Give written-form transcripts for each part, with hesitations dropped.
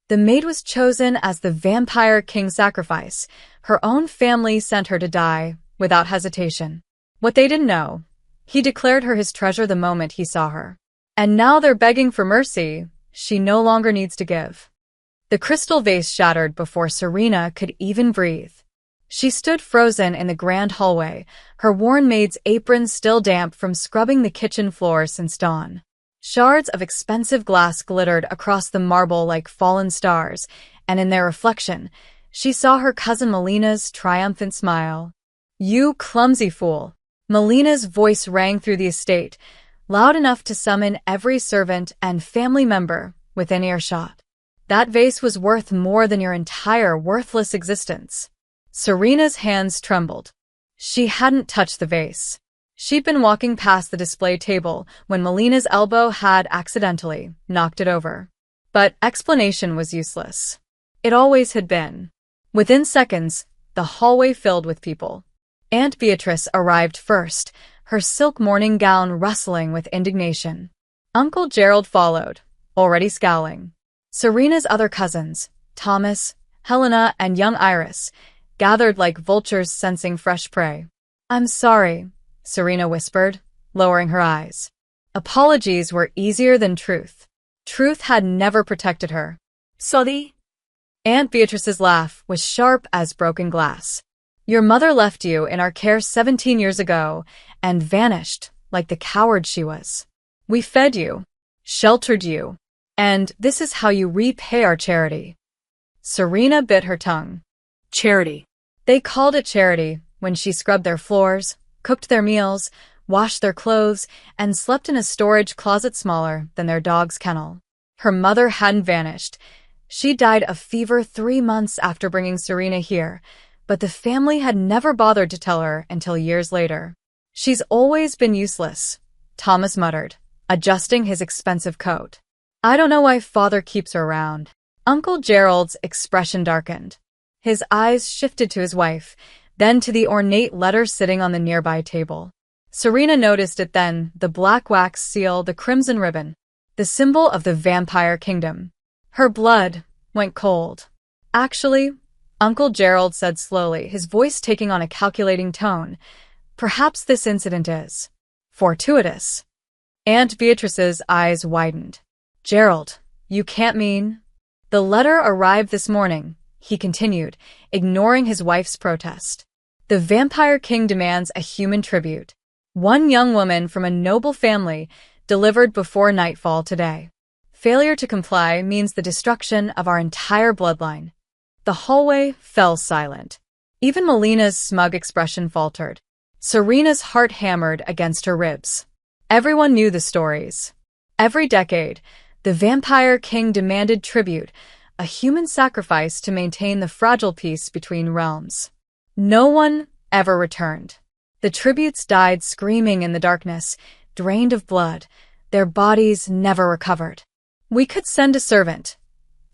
The maid was chosen as the vampire king sacrifice. Her own family sent her to die, without hesitation. What they didn't know, he declared her his treasure the moment he saw her. And now they're begging for mercy. She no longer needs to give. The crystal vase shattered before Serena could even breathe. She stood frozen in the grand hallway, her worn maid's apron still damp from scrubbing the kitchen floor since dawn. Shards of expensive glass glittered across the marble like fallen stars, and in their reflection, she saw her cousin Melina's triumphant smile. "You clumsy fool!" Melina's voice rang through the estate, loud enough to summon every servant and family member within earshot. "That vase was worth more than your entire worthless existence." Serena's hands trembled. She hadn't touched the vase. She'd been walking past the display table when Melina's elbow had accidentally knocked it over. But explanation was useless. It always had been. Within seconds, the hallway filled with people. Aunt Beatrice arrived first, her silk morning gown rustling with indignation. Uncle Gerald followed, already scowling. Serena's other cousins, Thomas, Helena, and young Iris, gathered like vultures sensing fresh prey. "I'm sorry," Serena whispered, lowering her eyes. Apologies were easier than truth. Truth had never protected her. "Sorry?" Aunt Beatrice's laugh was sharp as broken glass. "Your mother left you in our care 17 years ago and vanished like the coward she was. We fed you, sheltered you, and this is how you repay our charity." Serena bit her tongue. Charity. They called it charity when she scrubbed their floors, cooked their meals, washed their clothes, and slept in a storage closet smaller than their dog's kennel. Her mother hadn't vanished. She died of fever 3 months after bringing Serena here, but the family had never bothered to tell her until years later. "She's always been useless," Thomas muttered, adjusting his expensive coat. "I don't know why Father keeps her around." Uncle Gerald's expression darkened. His eyes shifted to his wife, then to the ornate letter sitting on the nearby table. Serena noticed it then, the black wax seal, the crimson ribbon, the symbol of the vampire kingdom. Her blood went cold. "Actually," Uncle Gerald said slowly, his voice taking on a calculating tone, "perhaps this incident is fortuitous." Aunt Beatrice's eyes widened. "Gerald, you can't mean—" "The letter arrived this morning," he continued, ignoring his wife's protest. "The Vampire King demands a human tribute. One young woman from a noble family delivered before nightfall today. Failure to comply means the destruction of our entire bloodline." The hallway fell silent. Even Melina's smug expression faltered. Serena's heart hammered against her ribs. Everyone knew the stories. Every decade, the Vampire King demanded tribute, a human sacrifice to maintain the fragile peace between realms. No one ever returned. The tributes died screaming in the darkness, drained of blood, their bodies never recovered. "We could send a servant,"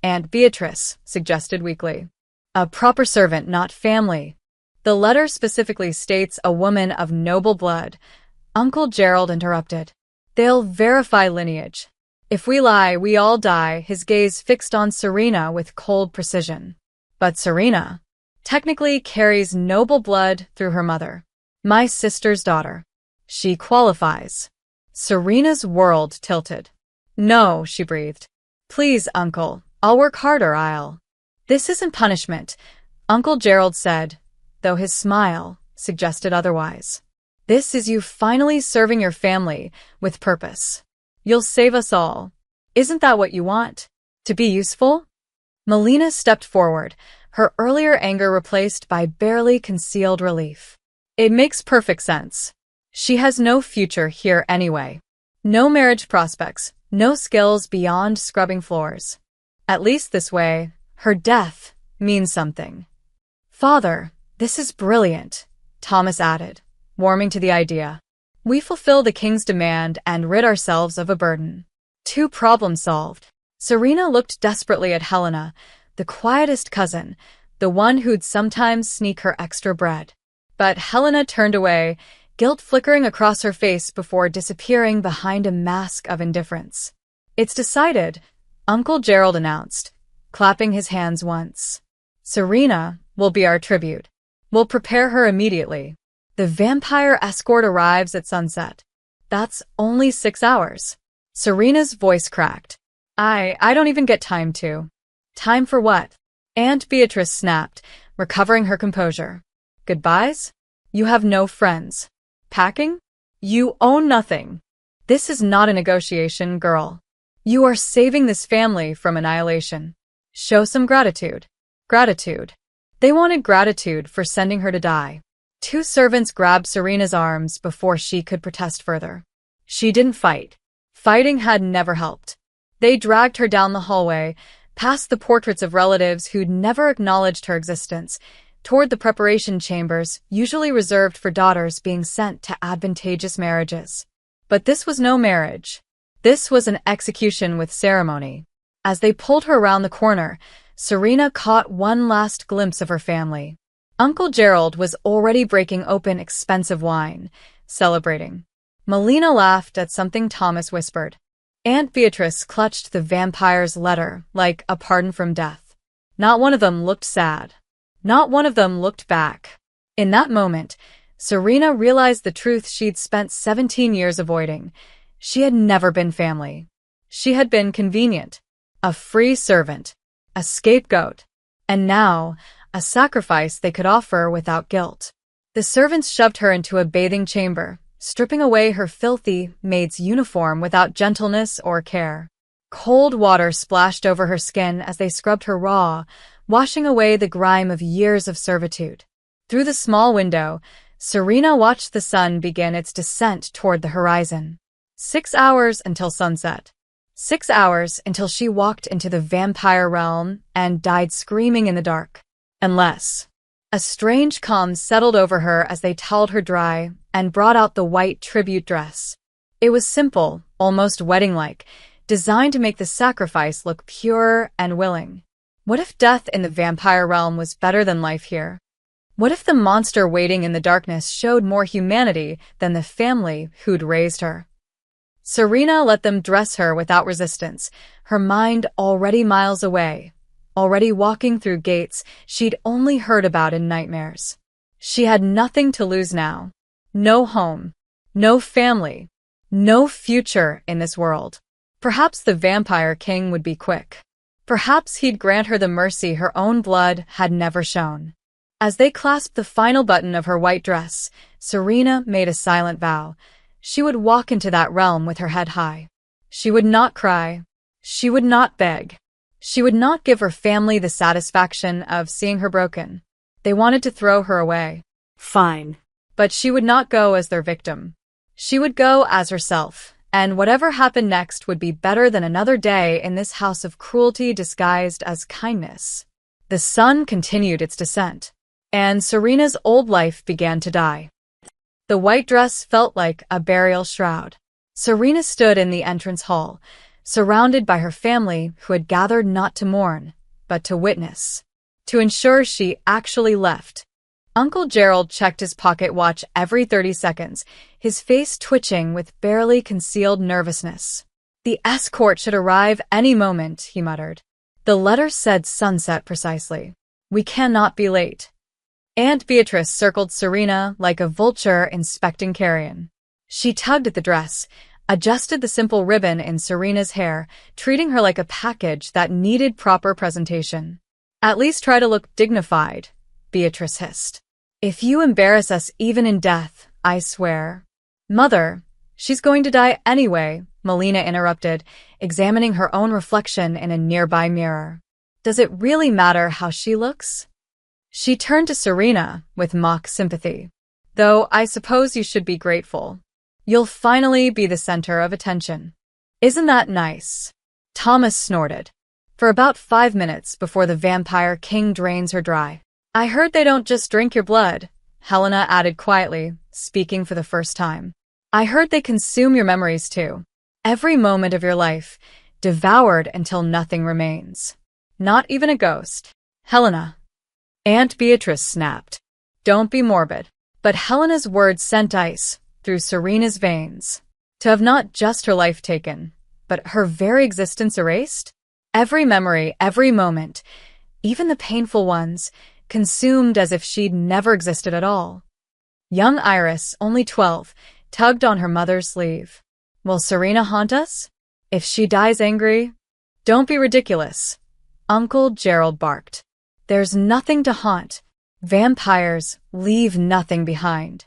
Aunt Beatrice suggested weakly. "A proper servant, not family." "The letter specifically states a woman of noble blood," Uncle Gerald interrupted. "They'll verify lineage. If we lie, we all die," his gaze fixed on Serena with cold precision. "But Serena technically carries noble blood through her mother. My sister's daughter. She qualifies." Serena's world tilted. "No," she breathed. "Please, Uncle, I'll work harder, I'll—" "This isn't punishment," Uncle Gerald said, though his smile suggested otherwise. "This is you finally serving your family with purpose. You'll save us all. Isn't that what you want? To be useful?" Melina stepped forward, her earlier anger replaced by barely concealed relief. "It makes perfect sense. She has no future here anyway. No marriage prospects, no skills beyond scrubbing floors. At least this way, her death means something." "Father, this is brilliant," Thomas added, warming to the idea. "We fulfill the king's demand and rid ourselves of a burden. 2 problems solved." Serena looked desperately at Helena, the quietest cousin, the one who'd sometimes sneak her extra bread. But Helena turned away, guilt flickering across her face before disappearing behind a mask of indifference. "It's decided," Uncle Gerald announced, clapping his hands once. Serena will be our tribute. We'll prepare her immediately. The vampire escort arrives at sunset. That's only 6 hours. Serena's voice cracked. I don't even get time to. Time for what? Aunt Beatrice snapped, recovering her composure. Goodbyes? You have no friends. Packing? You own nothing. This is not a negotiation, girl. You are saving this family from annihilation. Show some gratitude. Gratitude. They wanted gratitude for sending her to die. 2 servants grabbed Serena's arms before she could protest further. She didn't fight. Fighting had never helped. They dragged her down the hallway, past the portraits of relatives who'd never acknowledged her existence, toward the preparation chambers, usually reserved for daughters being sent to advantageous marriages. But this was no marriage. This was an execution with ceremony. As they pulled her around the corner, Serena caught one last glimpse of her family. Uncle Gerald was already breaking open expensive wine, celebrating. Melina laughed at something Thomas whispered. Aunt Beatrice clutched the vampire's letter like a pardon from death. Not one of them looked sad. Not one of them looked back. In that moment, Serena realized the truth she'd spent 17 years avoiding. She had never been family. She had been convenient, a free servant, a scapegoat, and now, a sacrifice they could offer without guilt. The servants shoved her into a bathing chamber, stripping away her filthy maid's uniform without gentleness or care. Cold water splashed over her skin as they scrubbed her raw, washing away the grime of years of servitude. Through the small window, Serena watched the sun begin its descent toward the horizon. 6 hours until sunset. 6 hours until she walked into the vampire realm and died screaming in the dark. Unless. A strange calm settled over her as they toweled her dry and brought out the white tribute dress. It was simple, almost wedding-like, designed to make the sacrifice look pure and willing. What if death in the vampire realm was better than life here? What if the monster waiting in the darkness showed more humanity than the family who'd raised her? Serena let them dress her without resistance, her mind already miles away, already walking through gates she'd only heard about in nightmares. She had nothing to lose now. No home, no family, no future in this world. Perhaps the vampire king would be quick. Perhaps he'd grant her the mercy her own blood had never shown. As they clasped the final button of her white dress, Serena made a silent vow. She would walk into that realm with her head high. She would not cry. She would not beg. She would not give her family the satisfaction of seeing her broken. They wanted to throw her away. Fine. But she would not go as their victim. She would go as herself, and whatever happened next would be better than another day in this house of cruelty disguised as kindness. The sun continued its descent, and Serena's old life began to die. The white dress felt like a burial shroud. Serena stood in the entrance hall, surrounded by her family who had gathered not to mourn, but to witness, to ensure she actually left. Uncle Gerald checked his pocket watch every 30 seconds, his face twitching with barely concealed nervousness. The escort should arrive any moment, he muttered. The letter said sunset precisely. We cannot be late. Aunt Beatrice circled Serena like a vulture inspecting carrion. She tugged at the dress, adjusted the simple ribbon in Serena's hair, treating her like a package that needed proper presentation. At least try to look dignified, Beatrice hissed. If you embarrass us even in death, I swear. Mother, she's going to die anyway, Melina interrupted, examining her own reflection in a nearby mirror. Does it really matter how she looks? She turned to Serena with mock sympathy. Though I suppose you should be grateful. You'll finally be the center of attention. Isn't that nice? Thomas snorted. For about 5 minutes before the vampire king drains her dry. I heard they don't just drink your blood, Helena added quietly, speaking for the first time. I heard they consume your memories too. Every moment of your life, devoured until nothing remains. Not even a ghost. Helena. Aunt Beatrice snapped. Don't be morbid. But Helena's words sent ice through Serena's veins. To have not just her life taken, but her very existence erased? Every memory, every moment, even the painful ones, consumed as if she'd never existed at all. Young Iris, only 12, tugged on her mother's sleeve. Will Serena haunt us? If she dies angry? Don't be ridiculous, Uncle Gerald barked. There's nothing to haunt. Vampires leave nothing behind.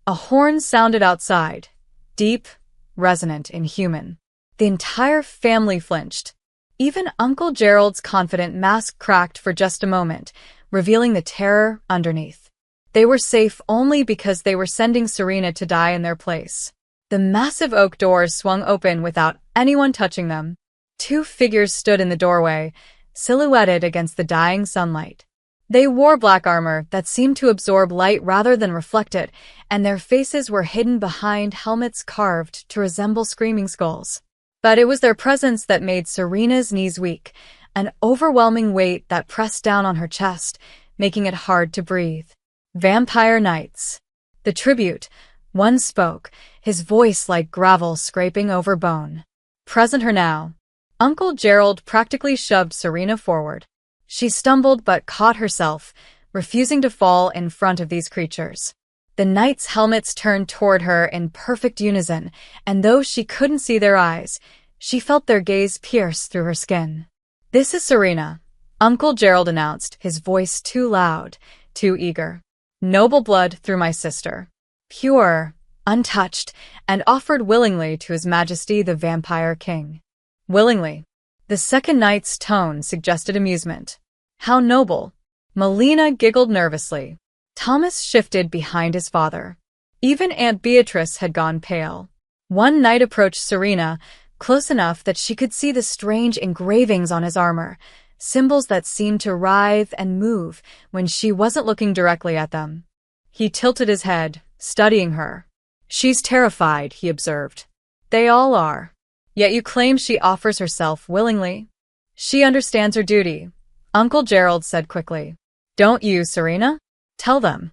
A horn sounded outside, deep, resonant, inhuman. The entire family flinched. Even Uncle Gerald's confident mask cracked for just a moment, revealing the terror underneath. They were safe only because they were sending Serena to die in their place. The massive oak doors swung open without anyone touching them. Two figures stood in the doorway, silhouetted against the dying sunlight. They wore black armor that seemed to absorb light rather than reflect it, and their faces were hidden behind helmets carved to resemble screaming skulls. But it was their presence that made Serena's knees weak, an overwhelming weight that pressed down on her chest, making it hard to breathe. Vampire Knights. The tribute. One spoke, his voice like gravel scraping over bone. Present her now. Uncle Gerald practically shoved Serena forward. She stumbled but caught herself, refusing to fall in front of these creatures. The knights' helmets turned toward her in perfect unison, and though she couldn't see their eyes, she felt their gaze pierce through her skin. This is Serena, Uncle Gerald announced, his voice too loud, too eager. Noble blood through my sister. Pure, untouched, and offered willingly to His Majesty the Vampire King. Willingly. The second knight's tone suggested amusement. How noble. Melina giggled nervously. Thomas shifted behind his father. Even Aunt Beatrice had gone pale. One knight approached Serena, close enough that she could see the strange engravings on his armor, symbols that seemed to writhe and move when she wasn't looking directly at them. He tilted his head, studying her. She's terrified, he observed. They all are. Yet you claim she offers herself willingly. She understands her duty, Uncle Gerald said quickly. Don't you, Serena? Tell them.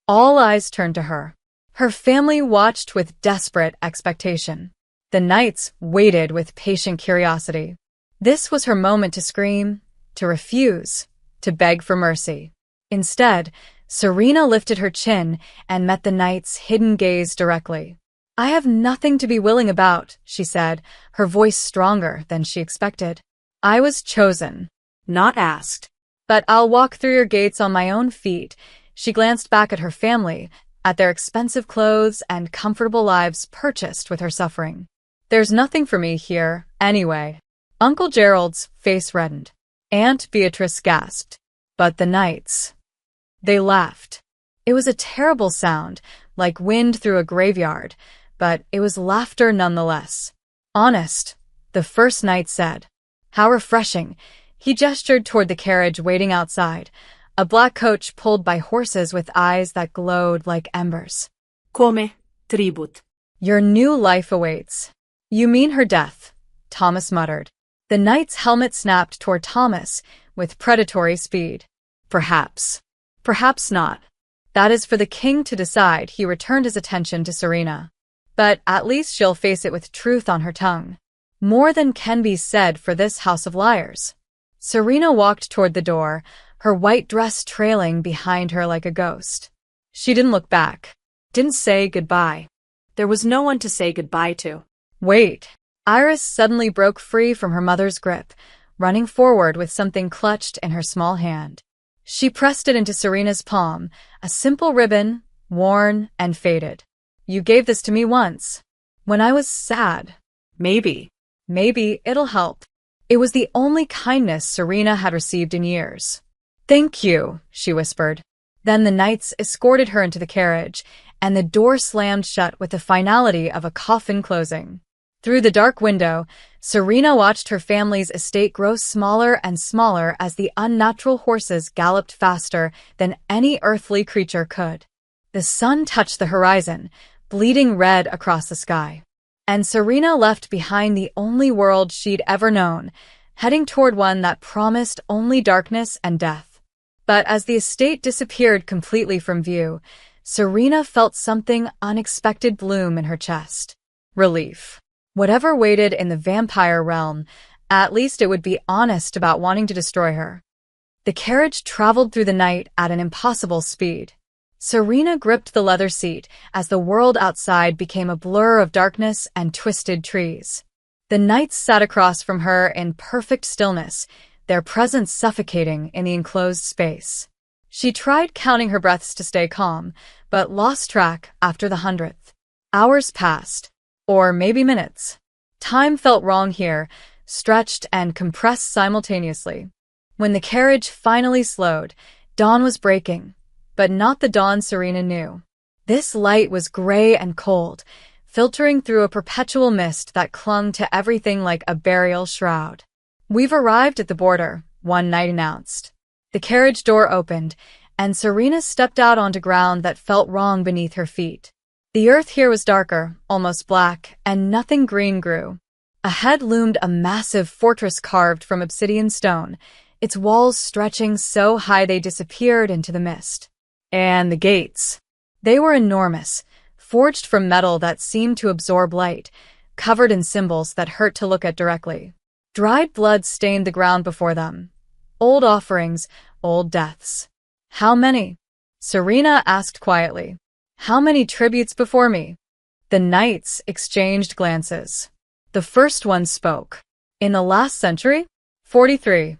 All eyes turned to her. Her family watched with desperate expectation. The knights waited with patient curiosity. This was her moment to scream, to refuse, to beg for mercy. Instead, Serena lifted her chin and met the knight's hidden gaze directly. I have nothing to be willing about, she said, her voice stronger than she expected. I was chosen, not asked. But I'll walk through your gates on my own feet. She glanced back at her family, at their expensive clothes and comfortable lives purchased with her suffering. There's nothing for me here, anyway. Uncle Gerald's face reddened. Aunt Beatrice gasped. But the knights. They laughed. It was a terrible sound, like wind through a graveyard, but it was laughter nonetheless. Honest, the first knight said. How refreshing. He gestured toward the carriage waiting outside, a black coach pulled by horses with eyes that glowed like embers. Come tribut. Your new life awaits. You mean her death, Thomas muttered. The knight's helmet snapped toward Thomas with predatory speed. Perhaps. Perhaps not. That is for the king to decide, he returned his attention to Serena. But at least she'll face it with truth on her tongue. More than can be said for this house of liars. Serena walked toward the door, her white dress trailing behind her like a ghost. She didn't look back, didn't say goodbye. There was no one to say goodbye to. Wait. Iris suddenly broke free from her mother's grip, running forward with something clutched in her small hand. She pressed it into Serena's palm, a simple ribbon, worn and faded. You gave this to me once. When I was sad. Maybe it'll help. It was the only kindness Serena had received in years. Thank you, she whispered. Then the knights escorted her into the carriage, and the door slammed shut with the finality of a coffin closing. Through the dark window, Serena watched her family's estate grow smaller and smaller as the unnatural horses galloped faster than any earthly creature could. The sun touched the horizon, bleeding red across the sky. And Serena left behind the only world she'd ever known, heading toward one that promised only darkness and death. But as the estate disappeared completely from view, Serena felt something unexpected bloom in her chest. Relief. Whatever waited in the vampire realm, At least it would be honest about wanting to destroy her. The carriage traveled through the night at an impossible speed. Serena gripped the leather seat as the world outside became a blur of darkness and twisted trees. The knights sat across from her in perfect stillness, their presence suffocating in the enclosed space. She tried counting her breaths to stay calm, but lost track after the 100th. Hours passed, or maybe minutes. Time felt wrong here, stretched and compressed simultaneously. When the carriage finally slowed, dawn was breaking, but not the dawn Serena knew. This light was gray and cold, filtering through a perpetual mist that clung to everything like a burial shroud. "We've arrived at the border," one knight announced. The carriage door opened, and Serena stepped out onto ground that felt wrong beneath her feet. The earth here was darker, almost black, and nothing green grew. Ahead loomed a massive fortress carved from obsidian stone, its walls stretching so high they disappeared into the mist. And the gates. They were enormous, forged from metal that seemed to absorb light, covered in symbols that hurt to look at directly. Dried blood stained the ground before them. Old offerings, old deaths. "How many?" Serena asked quietly. "How many tributes before me?" The knights exchanged glances. The first one spoke. "In the last century? 43.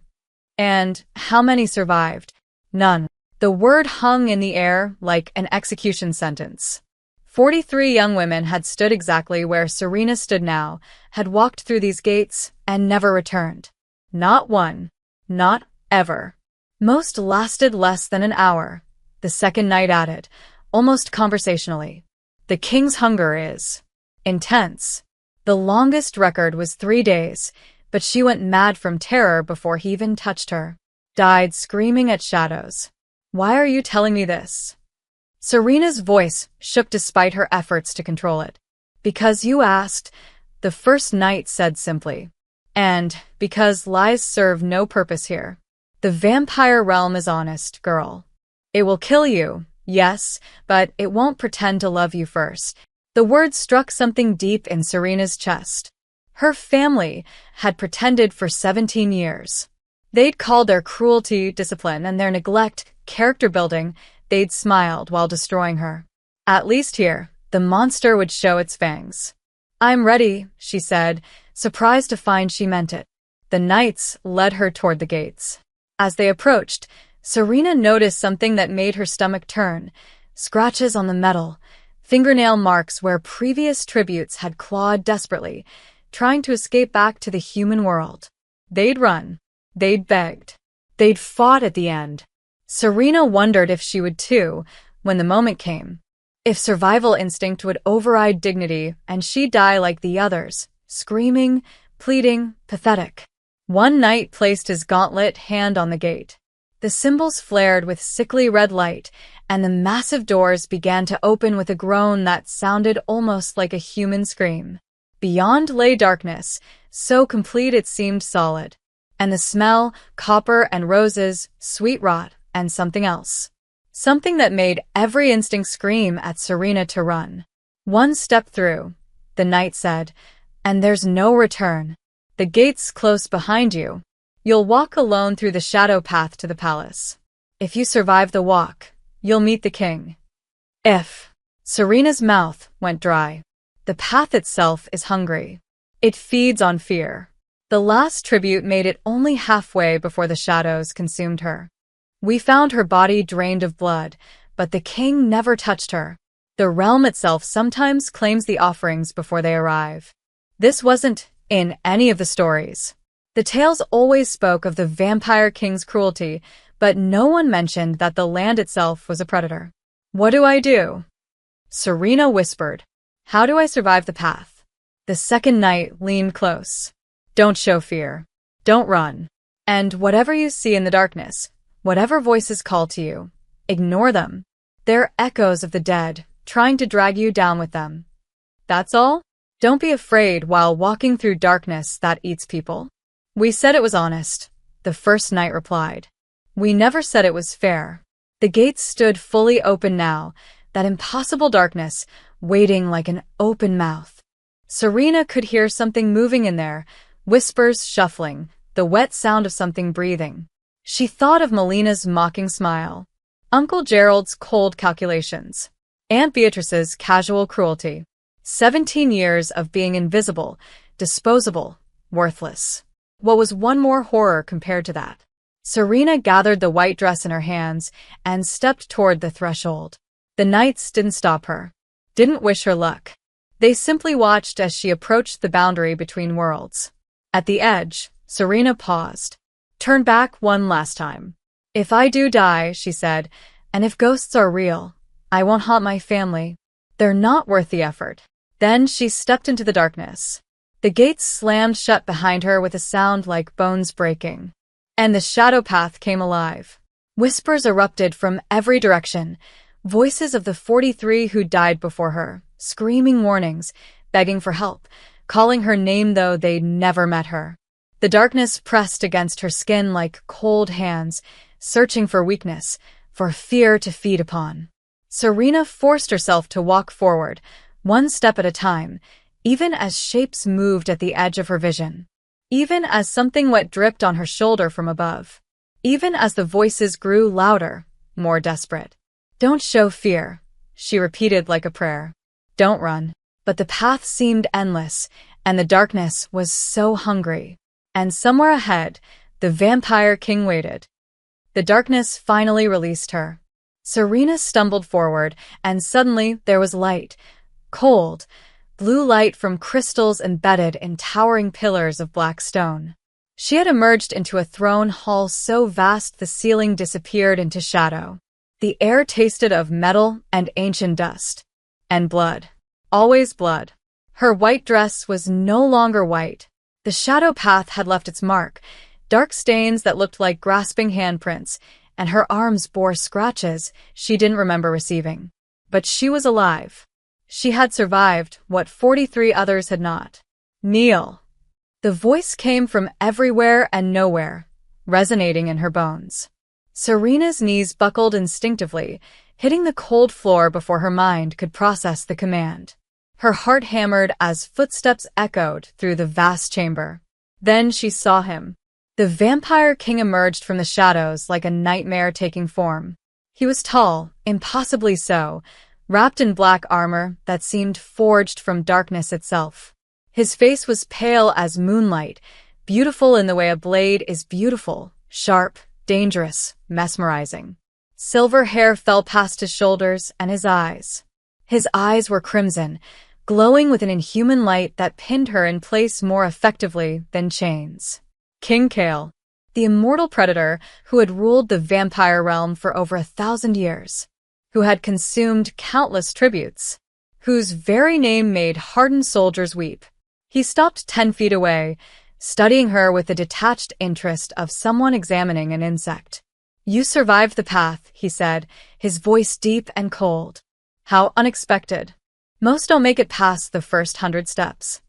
And how many survived?" "None." The word hung in the air like an execution sentence. 43 young women had stood exactly where Serena stood now, had walked through these gates, and never returned. Not one. Not ever. Most lasted less than an hour, the second knight added, almost conversationally. "The king's hunger is intense." The longest record was 3 days, but she went mad from terror before he even touched her. Died screaming at shadows. "Why are you telling me this?" Serena's voice shook despite her efforts to control it. "Because you asked," the first knight said simply. "And because lies serve no purpose here. The vampire realm is honest, girl. It will kill you, yes, but it won't pretend to love you first." The words struck something deep in Serena's chest. Her family had pretended for 17 years. They'd called their cruelty discipline and their neglect character building. They'd smiled while destroying her. At least here, the monster would show its fangs. "I'm ready," she said, surprised to find she meant it. The knights led her toward the gates. As they approached, Serena noticed something that made her stomach turn. Scratches on the metal, fingernail marks where previous tributes had clawed desperately, trying to escape back to the human world. They'd run. They'd begged. They'd fought at the end. Serena wondered if she would too, when the moment came. If survival instinct would override dignity and she'd die like the others, screaming, pleading, pathetic. One knight placed his gauntlet hand on the gate. The symbols flared with sickly red light, and the massive doors began to open with a groan that sounded almost like a human scream. Beyond lay darkness, so complete it seemed solid. And the smell, copper and roses, sweet rot, and something else. Something that made every instinct scream at Serena to run. "One step through," the knight said, "and there's no return. The gate's close behind you. You'll walk alone through the shadow path to the palace. If you survive the walk, you'll meet the king. If..." Serena's mouth went dry. The path itself is hungry. It feeds on fear. The last tribute made it only halfway before the shadows consumed her. "We found her body drained of blood, but the king never touched her. The realm itself sometimes claims the offerings before they arrive." This wasn't in any of the stories. The tales always spoke of the vampire king's cruelty, but no one mentioned that the land itself was a predator. "What do I do?" Serena whispered. "How do I survive the path?" The second knight leaned close. "Don't show fear. Don't run. And whatever you see in the darkness, whatever voices call to you, ignore them. They're echoes of the dead, trying to drag you down with them. That's all? Don't be afraid while walking through darkness that eats people." "We said it was honest," the first knight replied. "We never said it was fair." The gates stood fully open now, that impossible darkness, waiting like an open mouth. Serena could hear something moving in there, Whispers shuffling, the wet sound of something breathing. She thought of Melina's mocking smile, Uncle Gerald's cold calculations, Aunt Beatrice's casual cruelty. 17 years of being invisible, disposable, worthless. What was one more horror compared to that? Serena gathered the white dress in her hands and stepped toward the threshold. The knights didn't stop her, didn't wish her luck. They simply watched as she approached the boundary between worlds. At the edge, Serena paused. Turn back one last time. If I do die, she said, and if ghosts are real, I won't haunt my family. They're not worth the effort. Then she stepped into the darkness. The gates slammed shut behind her with a sound like bones breaking. And the shadow path came alive. Whispers erupted from every direction, voices of the 43 who died before her, screaming warnings, begging for help, calling her name though they'd never met her. The darkness pressed against her skin like cold hands, searching for weakness, for fear to feed upon. Serena forced herself to walk forward, one step at a time, even as shapes moved at the edge of her vision. Even as something wet dripped on her shoulder from above. Even as the voices grew louder, more desperate. Don't show fear, she repeated like a prayer. Don't run. But the path seemed endless, and the darkness was so hungry. And somewhere ahead, the vampire king waited. The darkness finally released her. Serena stumbled forward, and suddenly there was light. Cold, blue light from crystals embedded in towering pillars of black stone. She had emerged into a throne hall so vast the ceiling disappeared into shadow. The air tasted of metal and ancient dust. And blood. Always blood. Her white dress was no longer white. The shadow path had left its mark, dark stains that looked like grasping handprints, and her arms bore scratches she didn't remember receiving. But she was alive. She had survived what 43 others had not. Kneel. The voice came from everywhere and nowhere, resonating in her bones. Serena's knees buckled instinctively, hitting the cold floor before her mind could process the command. Her heart hammered as footsteps echoed through the vast chamber. Then she saw him. The vampire king emerged from the shadows like a nightmare taking form. He was tall, impossibly so, wrapped in black armor that seemed forged from darkness itself. His face was pale as moonlight, beautiful in the way a blade is beautiful, sharp, dangerous, mesmerizing. Silver hair fell past his shoulders and his eyes. His eyes were crimson, glowing with an inhuman light that pinned her in place more effectively than chains. King Kale, the immortal predator who had ruled the vampire realm for over 1,000 years, who had consumed countless tributes, whose very name made hardened soldiers weep. He stopped 10 feet away, studying her with the detached interest of someone examining an insect. You survived the path, he said, his voice deep and cold. How unexpected. Most don't make it past the first 100 steps.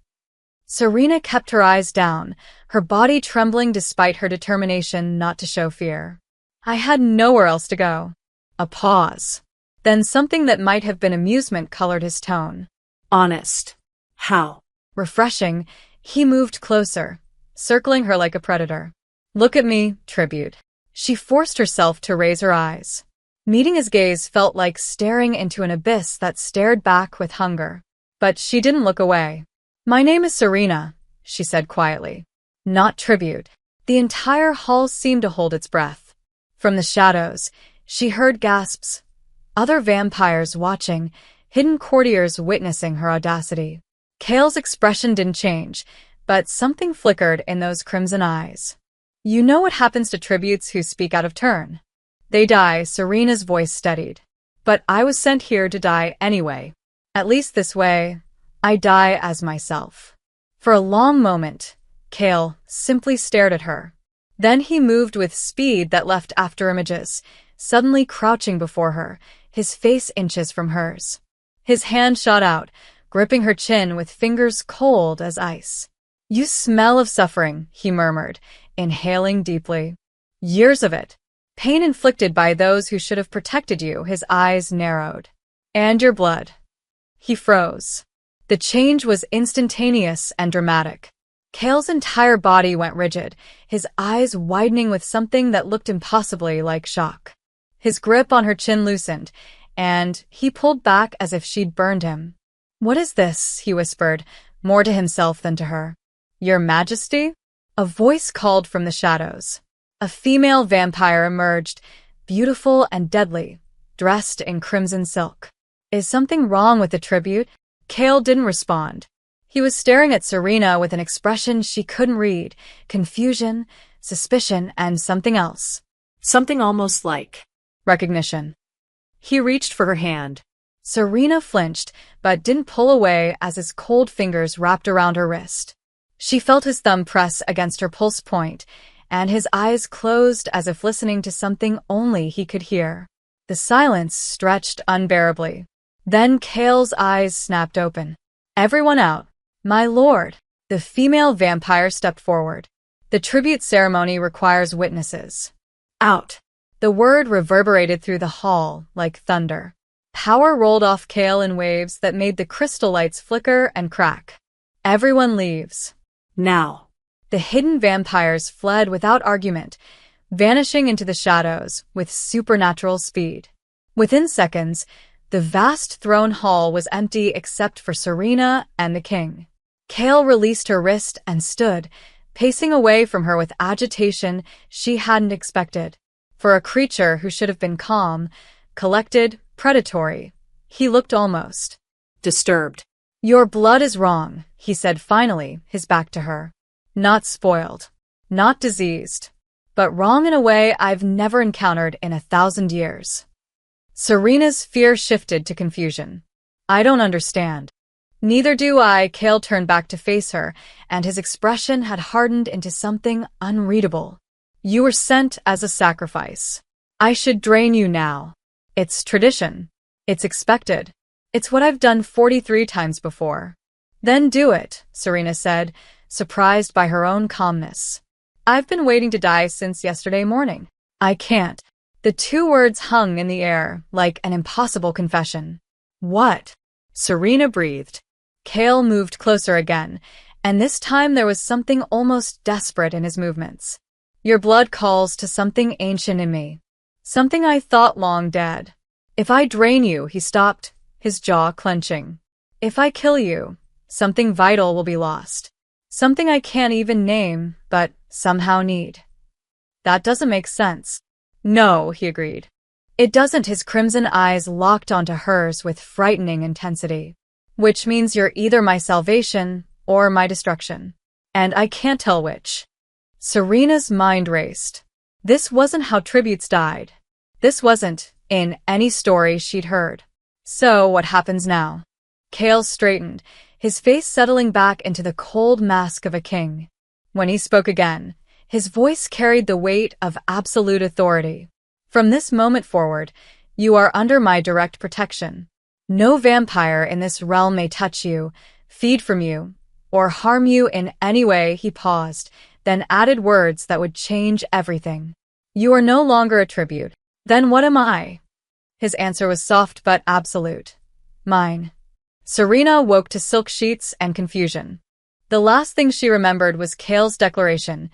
Serena kept her eyes down, her body trembling despite her determination not to show fear. I had nowhere else to go. A pause. Then something that might have been amusement colored his tone. Honest. How? Refreshing, he moved closer, circling her like a predator. Look at me, tribute. She forced herself to raise her eyes. Meeting his gaze felt like staring into an abyss that stared back with hunger. But she didn't look away. My name is Serena, she said quietly. Not tribute. The entire hall seemed to hold its breath. From the shadows, she heard gasps. Other vampires watching, hidden courtiers witnessing her audacity. Kale's expression didn't change, but something flickered in those crimson eyes. You know what happens to tributes who speak out of turn. They die, Serena's voice steadied. But I was sent here to die anyway. At least this way, I die as myself. For a long moment, Kale simply stared at her. Then he moved with speed that left after images, suddenly crouching before her, his face inches from hers. His hand shot out, gripping her chin with fingers cold as ice. You smell of suffering, he murmured, inhaling deeply. Years of it. Pain inflicted by those who should have protected you, his eyes narrowed. And your blood. He froze. The change was instantaneous and dramatic. Kale's entire body went rigid, his eyes widening with something that looked impossibly like shock. His grip on her chin loosened, and he pulled back as if she'd burned him. "What is this?" he whispered, more to himself than to her. "Your Majesty?" A voice called from the shadows. A female vampire emerged, beautiful and deadly, dressed in crimson silk. "Is something wrong with the tribute?" Kale didn't respond. He was staring at Serena with an expression she couldn't read, confusion, suspicion, and something else. Something almost like Recognition. He reached for her hand. Serena flinched, but didn't pull away as his cold fingers wrapped around her wrist. She felt his thumb press against her pulse point, and his eyes closed as if listening to something only he could hear. The silence stretched unbearably. Then Kale's eyes snapped open. "Everyone out." "My lord." The female vampire stepped forward. "The tribute ceremony requires witnesses." out. The word reverberated through the hall like thunder. Power rolled off Kale in waves that made the crystal lights flicker and crack. "Everyone leaves." Now. The hidden vampires fled without argument, vanishing into the shadows with supernatural speed. Within seconds, the vast throne hall was empty except for Serena and the king. Kale released her wrist and stood, pacing away from her with agitation she hadn't expected. For a creature who should have been calm, collected, predatory, he looked almost Disturbed. "Your blood is wrong," he said finally, his back to her. "Not spoiled. Not diseased. But wrong in a way I've never encountered in 1,000 years." Serena's fear shifted to confusion. "I don't understand." "Neither do I." Kale turned back to face her, and his expression had hardened into something unreadable. "You were sent as a sacrifice. I should drain you now. It's tradition. It's expected. It's what I've done 43 times before." "Then do it," Serena said, surprised by her own calmness. "I've been waiting to die since yesterday morning." "I can't." The two words hung in the air like an impossible confession. "What?" Serena breathed. Kale moved closer again, and this time there was something almost desperate in his movements. "Your blood calls to something ancient in me. Something I thought long dead. If I drain you," he stopped, his jaw clenching. "If I kill you, something vital will be lost. Something I can't even name, but somehow need." "That doesn't make sense." "No," he agreed. "It doesn't." His crimson eyes locked onto hers with frightening intensity. "Which means you're either my salvation or my destruction. And I can't tell which." Serena's mind raced. This wasn't how tributes died. This wasn't in any story she'd heard. So what happens now? Kale straightened, his face settling back into the cold mask of a king. When he spoke again, his voice carried the weight of absolute authority. "From this moment forward, you are under my direct protection. No vampire in this realm may touch you, feed from you, or harm you in any way." He paused, then added words that would change everything. "You are no longer a tribute. Then what am I?" His answer was soft but absolute. "Mine." Serena woke to silk sheets and confusion. The last thing she remembered was Kale's declaration,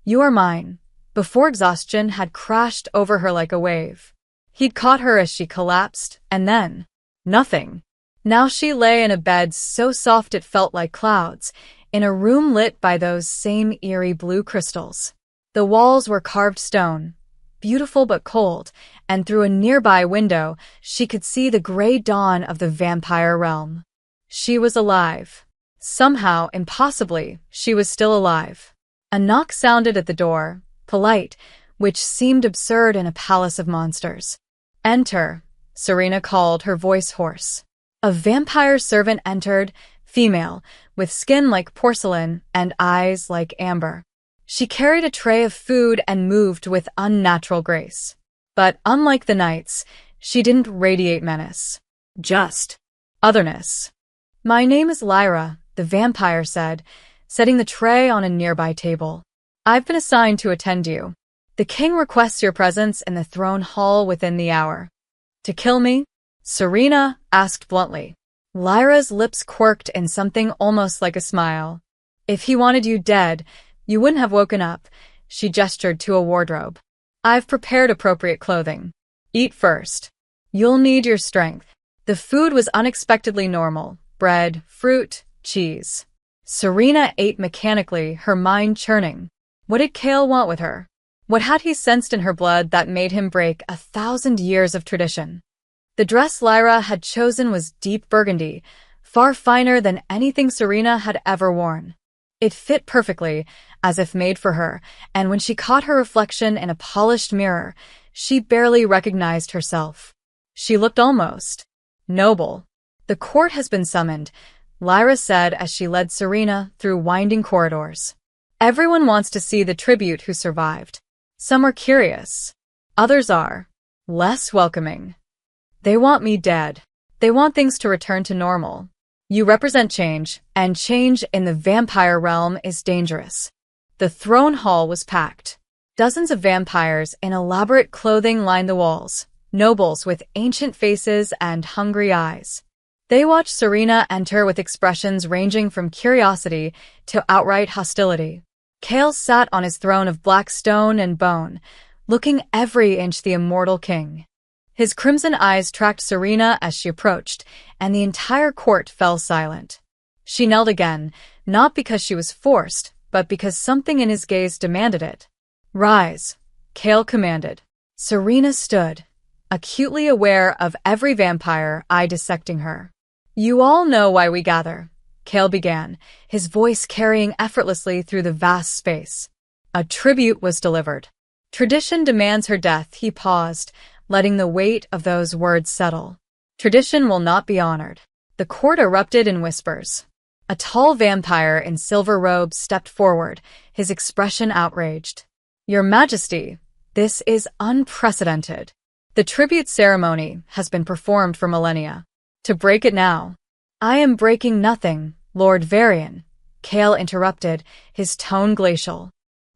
"You are mine," before exhaustion had crashed over her like a wave. He'd caught her as she collapsed, and then nothing. Now she lay in a bed so soft it felt like clouds, in a room lit by those same eerie blue crystals. The walls were carved stone, beautiful but cold, and through a nearby window she could see the gray dawn of the vampire realm. She was alive. Somehow, impossibly, she was still alive. A knock sounded at the door, polite, which seemed absurd in a palace of monsters. "Enter," Serena called, her voice hoarse. A vampire servant entered, female, with skin like porcelain and eyes like amber. She carried a tray of food and moved with unnatural grace. But unlike the knights, she didn't radiate menace. Just otherness. "My name is Lyra," the vampire said, setting the tray on a nearby table. "I've been assigned to attend you. The king requests your presence in the throne hall within the hour." "To kill me?" Serena asked bluntly. Lyra's lips quirked in something almost like a smile. If he wanted you dead, you wouldn't have woken up. She gestured to a wardrobe. I've prepared appropriate clothing. Eat first. You'll need your strength. The food was unexpectedly normal. Bread, fruit, cheese. Serena ate mechanically, her mind churning. What did Kale want with her? What had he sensed in her blood that made him break 1,000 years of tradition? The dress Lyra had chosen was deep burgundy, far finer than anything Serena had ever worn. It fit perfectly, as if made for her, and when she caught her reflection in a polished mirror, she barely recognized herself. She looked almost noble. The court has been summoned, Lyra said as she led Serena through winding corridors. Everyone wants to see the tribute who survived. Some are curious. Others are less welcoming. They want me dead. They want things to return to normal. You represent change, and change in the vampire realm is dangerous. The throne hall was packed. Dozens of vampires in elaborate clothing lined the walls, nobles with ancient faces and hungry eyes. They watched Serena enter with expressions ranging from curiosity to outright hostility. Kale sat on his throne of black stone and bone, looking every inch the immortal king. His crimson eyes tracked Serena as she approached, and the entire court fell silent. She knelt again, not because she was forced, but because something in his gaze demanded it. Rise, Kale commanded. Serena stood, acutely aware of every vampire eye dissecting her. You all know why we gather, Kale began, his voice carrying effortlessly through the vast space. A tribute was delivered. Tradition demands her death, he paused, letting the weight of those words settle. Tradition will not be honored. The court erupted in whispers. A tall vampire in silver robes stepped forward, his expression outraged. Your Majesty, this is unprecedented. The tribute ceremony has been performed for millennia. To break it now. I am breaking nothing, Lord Varian, Kale interrupted, his tone glacial.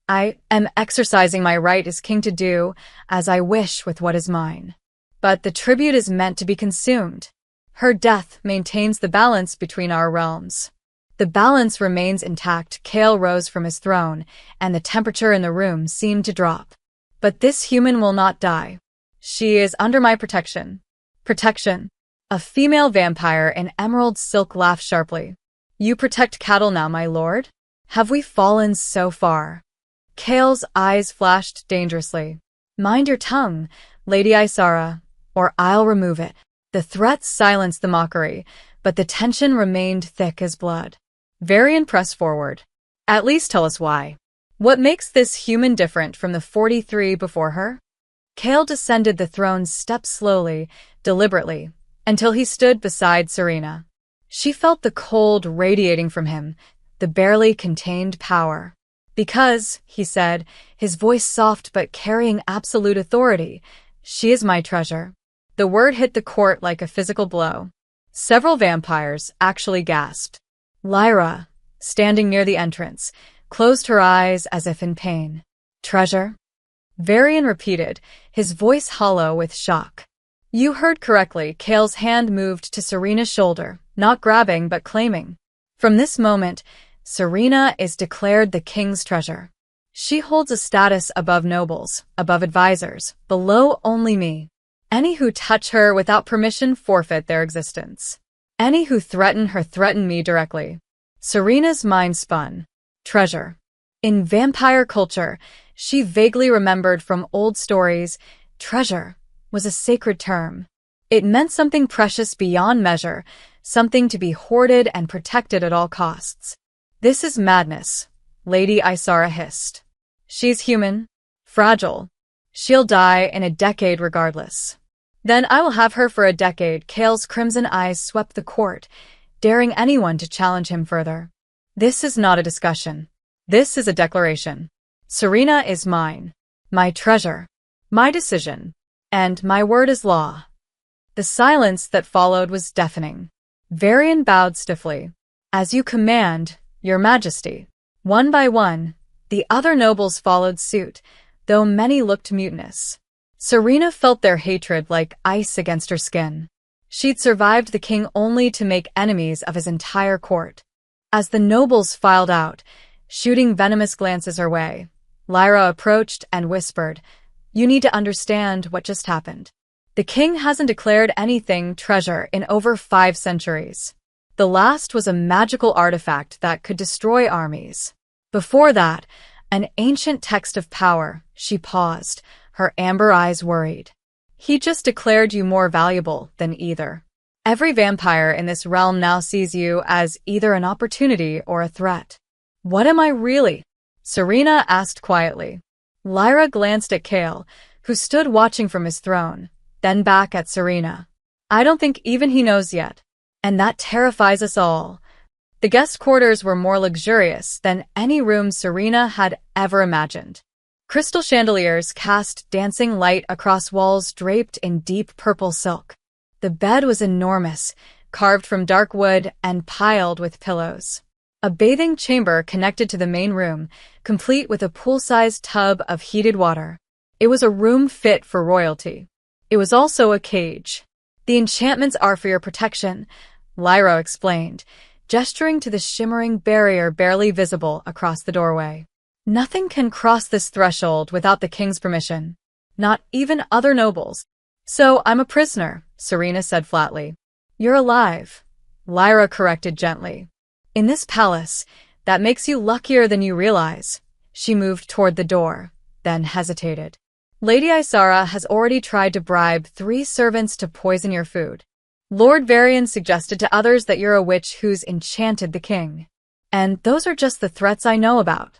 I am exercising my right as king to do as I wish with what is mine. But the tribute is meant to be consumed. Her death maintains the balance between our realms. The balance remains intact. Kale rose from his throne, and the temperature in the room seemed to drop. But this human will not die. She is under my protection. Protection. A female vampire in emerald silk laughed sharply. You protect cattle now, my lord? Have we fallen so far? Kale's eyes flashed dangerously. Mind your tongue, Lady Isara, or I'll remove it. The threats silenced the mockery, but the tension remained thick as blood. Varian pressed forward. At least tell us why. What makes this human different from the 43 before her? Kale descended the throne step slowly, deliberately, until he stood beside Serena. She felt the cold radiating from him, the barely contained power. Because, he said, his voice soft but carrying absolute authority, she is my treasure. The word hit the court like a physical blow. Several vampires actually gasped. Lyra, standing near the entrance, closed her eyes as if in pain. Treasure? Varian repeated, his voice hollow with shock. You heard correctly. Kale's hand moved to Serena's shoulder, not grabbing but claiming. From this moment, Serena is declared the king's treasure. She holds a status above nobles, above advisors, below only me. Any who touch her without permission forfeit their existence. Any who threaten her threaten me directly. Serena's mind spun. Treasure. In vampire culture, she vaguely remembered from old stories, treasure was a sacred term. It meant something precious beyond measure, something to be hoarded and protected at all costs. This is madness, Lady Isara hissed. She's human, fragile. She'll die in a decade regardless. Then I will have her for a decade. Kale's crimson eyes swept the court, daring anyone to challenge him further. This is not a discussion. This is a declaration. Serena is mine, my treasure, my decision, and my word is law. The silence that followed was deafening. Varian bowed stiffly. As you command, Your Majesty. One by one, the other nobles followed suit, though many looked mutinous. Serena felt their hatred like ice against her skin. She'd survived the king only to make enemies of his entire court. As the nobles filed out, shooting venomous glances her way, Lyra approached and whispered, "You need to understand what just happened. The king hasn't declared anything treasure in over 5 centuries. The last was a magical artifact that could destroy armies. Before that, an ancient text of power." She paused, her amber eyes worried. "He just declared you more valuable than either. Every vampire in this realm now sees you as either an opportunity or a threat." "What am I really?" Serena asked quietly. Lyra glanced at Kale, who stood watching from his throne, then back at Serena. "I don't think even he knows yet. And that terrifies us all." The guest quarters were more luxurious than any room Serena had ever imagined. Crystal chandeliers cast dancing light across walls draped in deep purple silk. The bed was enormous, carved from dark wood and piled with pillows. A bathing chamber connected to the main room, complete with a pool-sized tub of heated water. It was a room fit for royalty. It was also a cage. "The enchantments are for your protection," Lyra explained, gesturing to the shimmering barrier barely visible across the doorway. "Nothing can cross this threshold without the king's permission. Not even other nobles." "So I'm a prisoner," Serena said flatly. "You're alive," Lyra corrected gently. "In this palace, that makes you luckier than you realize." She moved toward the door, then hesitated. "Lady Isara has already tried to bribe 3 servants to poison your food. Lord Varian suggested to others that you're a witch who's enchanted the king. And those are just the threats I know about.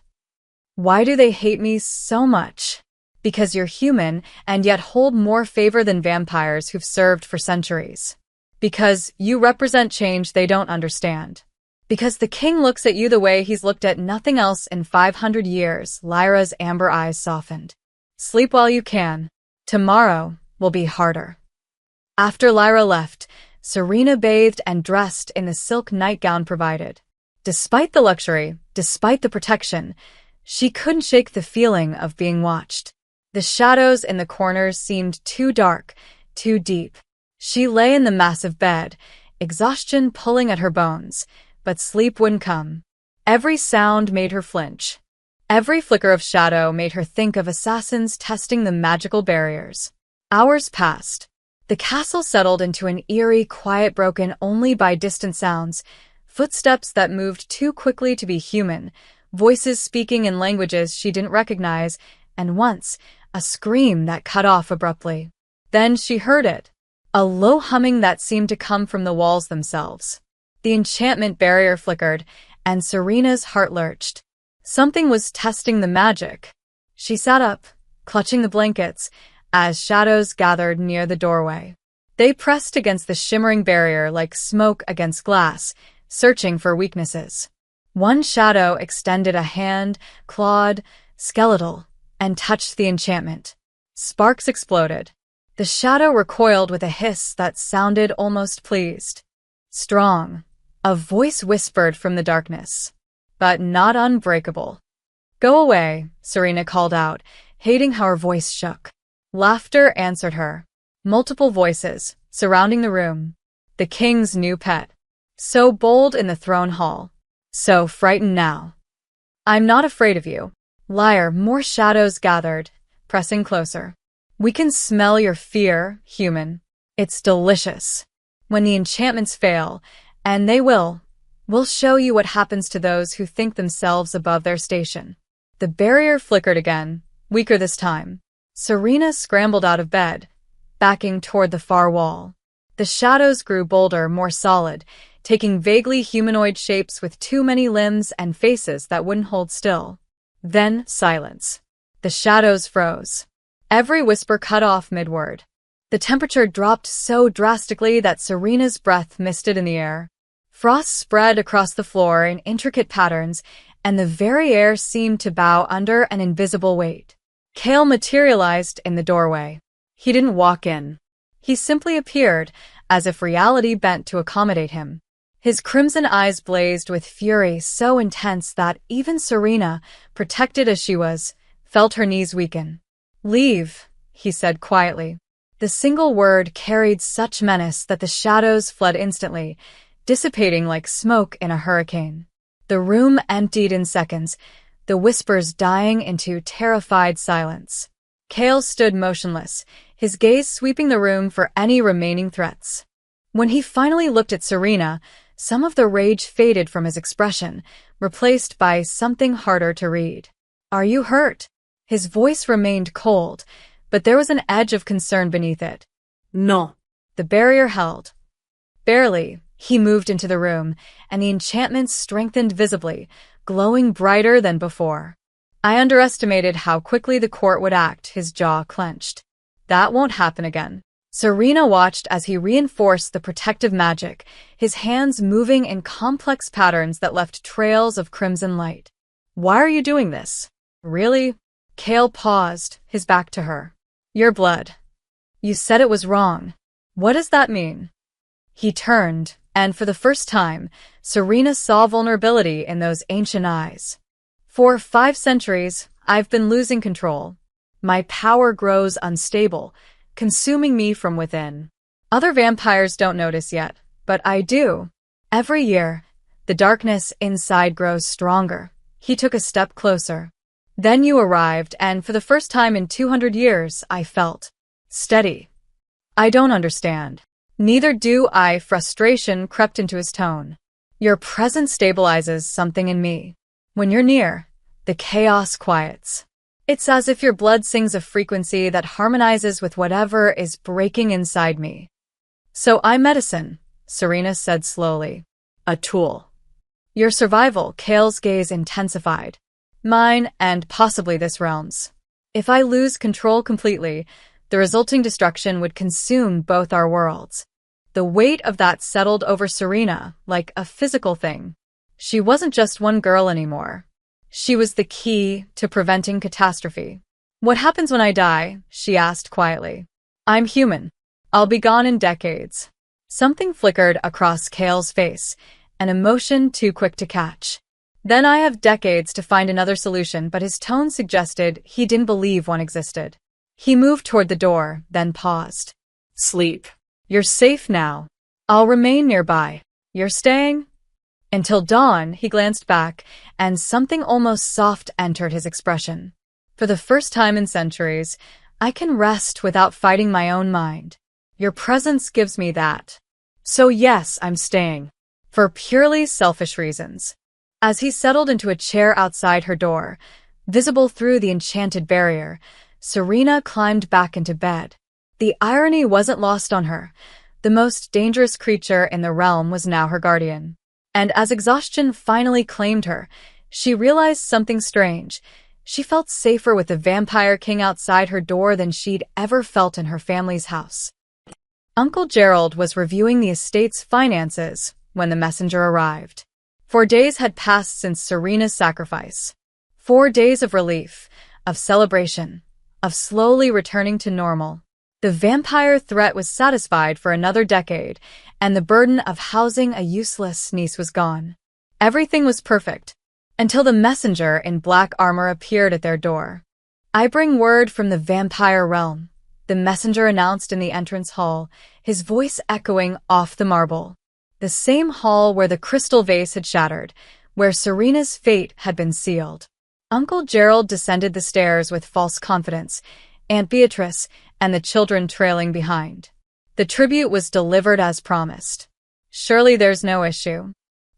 Why do they hate me so much? Because you're human and yet hold more favor than vampires who've served for centuries. Because you represent change they don't understand. Because the king looks at you the way he's looked at nothing else in 500 years." Lyra's amber eyes softened. "Sleep while you can. Tomorrow will be harder." After Lyra left, Serena bathed and dressed in the silk nightgown provided. Despite the luxury, despite the protection, she couldn't shake the feeling of being watched. The shadows in the corners seemed too dark, too deep. She lay in the massive bed, exhaustion pulling at her bones, but sleep wouldn't come. Every sound made her flinch. Every flicker of shadow made her think of assassins testing the magical barriers. Hours passed. The castle settled into an eerie quiet broken only by distant sounds, footsteps that moved too quickly to be human, voices speaking in languages she didn't recognize, and once, a scream that cut off abruptly. Then she heard it, a low humming that seemed to come from the walls themselves. The enchantment barrier flickered, and Serena's heart lurched. Something was testing the magic. She sat up, clutching the blankets, as shadows gathered near the doorway. They pressed against the shimmering barrier like smoke against glass, searching for weaknesses. One shadow extended a hand, clawed, skeletal, and touched the enchantment. Sparks exploded. The shadow recoiled with a hiss that sounded almost pleased. "Strong," a voice whispered from the darkness. "But not unbreakable." "Go away," Serena called out, hating how her voice shook. Laughter answered her. Multiple voices, surrounding the room. The king's new pet. So bold in the throne hall. So frightened now. "I'm not afraid of you." Liar, more shadows gathered, pressing closer. "We can smell your fear, human. It's delicious. When the enchantments fail, and they will, we'll show you what happens to those who think themselves above their station." The barrier flickered again, weaker this time. Serena scrambled out of bed, backing toward the far wall. The shadows grew bolder, more solid, taking vaguely humanoid shapes with too many limbs and faces that wouldn't hold still. Then silence. The shadows froze. Every whisper cut off mid-word. The temperature dropped so drastically that Serena's breath misted in the air. Frost spread across the floor in intricate patterns, and the very air seemed to bow under an invisible weight. Kale materialized in the doorway. He didn't walk in. He simply appeared, as if reality bent to accommodate him. His crimson eyes blazed with fury so intense that even Serena, protected as she was, felt her knees weaken. "Leave," he said quietly. The single word carried such menace that the shadows fled instantly, dissipating like smoke in a hurricane. The room emptied in seconds, the whispers dying into terrified silence. Kale stood motionless, his gaze sweeping the room for any remaining threats. When he finally looked at Serena, some of the rage faded from his expression, replaced by something harder to read. "Are you hurt?" His voice remained cold, but there was an edge of concern beneath it. No. The barrier held. Barely, he moved into the room, and the enchantment strengthened visibly, glowing brighter than before. I underestimated how quickly the court would act, his jaw clenched. That won't happen again. Serena watched as he reinforced the protective magic, his hands moving in complex patterns that left trails of crimson light. "Why are you doing this?" "Really?" Kale paused, his back to her. "Your blood. You said it was wrong. What does that mean?" He turned, and for the first time, Serena saw vulnerability in those ancient eyes. "For 5 centuries, I've been losing control. My power grows unstable, consuming me from within. Other vampires don't notice yet, but I do. Every year, the darkness inside grows stronger." He took a step closer. "Then you arrived, and for the first time in 200 years, I felt steady." "I don't understand." "Neither do I." Frustration crept into his tone. "Your presence stabilizes something in me. When you're near, the chaos quiets. It's as if your blood sings a frequency that harmonizes with whatever is breaking inside me." "So I'm medicine," Serena said slowly. "A tool." "Your survival." Kale's gaze intensified. "Mine, and possibly this realm's. If I lose control completely, the resulting destruction would consume both our worlds." The weight of that settled over Serena like a physical thing. She wasn't just one girl anymore. She was the key to preventing catastrophe. "What happens when I die?" she asked quietly. "I'm human. I'll be gone in decades." Something flickered across Kale's face, an emotion too quick to catch. "Then I have decades to find another solution," but his tone suggested he didn't believe one existed. He moved toward the door, then paused. "Sleep." "You're safe now. I'll remain nearby. You're staying?" "Until dawn." He glanced back, and something almost soft entered his expression. "For the first time in centuries, I can rest without fighting my own mind. Your presence gives me that. So yes, I'm staying. For purely selfish reasons." As he settled into a chair outside her door, visible through the enchanted barrier, Serena climbed back into bed. The irony wasn't lost on her. The most dangerous creature in the realm was now her guardian. And as exhaustion finally claimed her, she realized something strange. She felt safer with the vampire king outside her door than she'd ever felt in her family's house. Uncle Gerald was reviewing the estate's finances when the messenger arrived. 4 days had passed since Serena's sacrifice. 4 days of relief, of celebration, of slowly returning to normal. The vampire threat was satisfied for another decade, and the burden of housing a useless niece was gone. Everything was perfect, until the messenger in black armor appeared at their door. "I bring word from the vampire realm," the messenger announced in the entrance hall, his voice echoing off the marble. The same hall where the crystal vase had shattered, where Serena's fate had been sealed. Uncle Gerald descended the stairs with false confidence, Aunt Beatrice and the children trailing behind. The tribute was delivered as promised. "Surely there's no issue."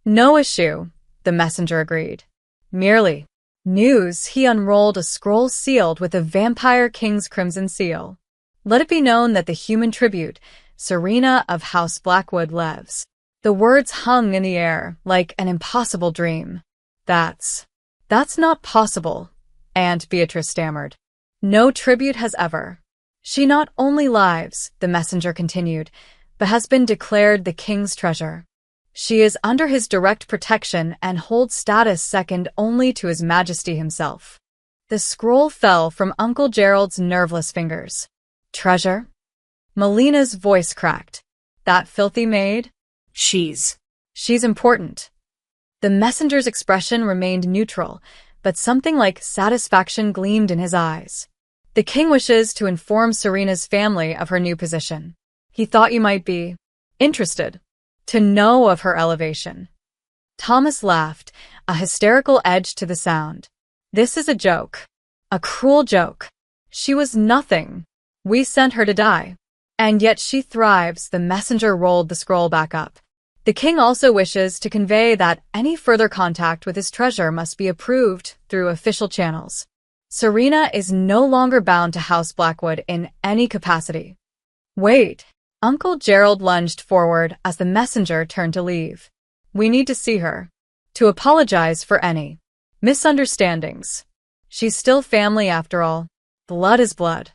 "No issue," the messenger agreed. "Merely news." He unrolled a scroll sealed with the vampire king's crimson seal. "Let it be known that the human tribute, Serena of House Blackwood, lives." The words hung in the air like an impossible dream. That's not possible," Aunt Beatrice stammered. "No tribute has ever." "She not only lives," the messenger continued, "but has been declared the king's treasure. She is under his direct protection and holds status second only to His Majesty himself." The scroll fell from Uncle Gerald's nerveless fingers. "Treasure?" Melina's voice cracked. "That filthy maid?" She's important." The messenger's expression remained neutral, but something like satisfaction gleamed in his eyes. "The king wishes to inform Serena's family of her new position. He thought you might be interested to know of her elevation." Thomas laughed, a hysterical edge to the sound. This is a joke. A cruel joke. She was nothing. We sent her to die. And yet she thrives. The messenger rolled the scroll back up. The king also wishes to convey that any further contact with his treasure must be approved through official channels. Serena is no longer bound to House Blackwood in any capacity. Wait. Uncle Gerald lunged forward as the messenger turned to leave. We need to see her. To apologize for any misunderstandings. She's still family after all. Blood is blood.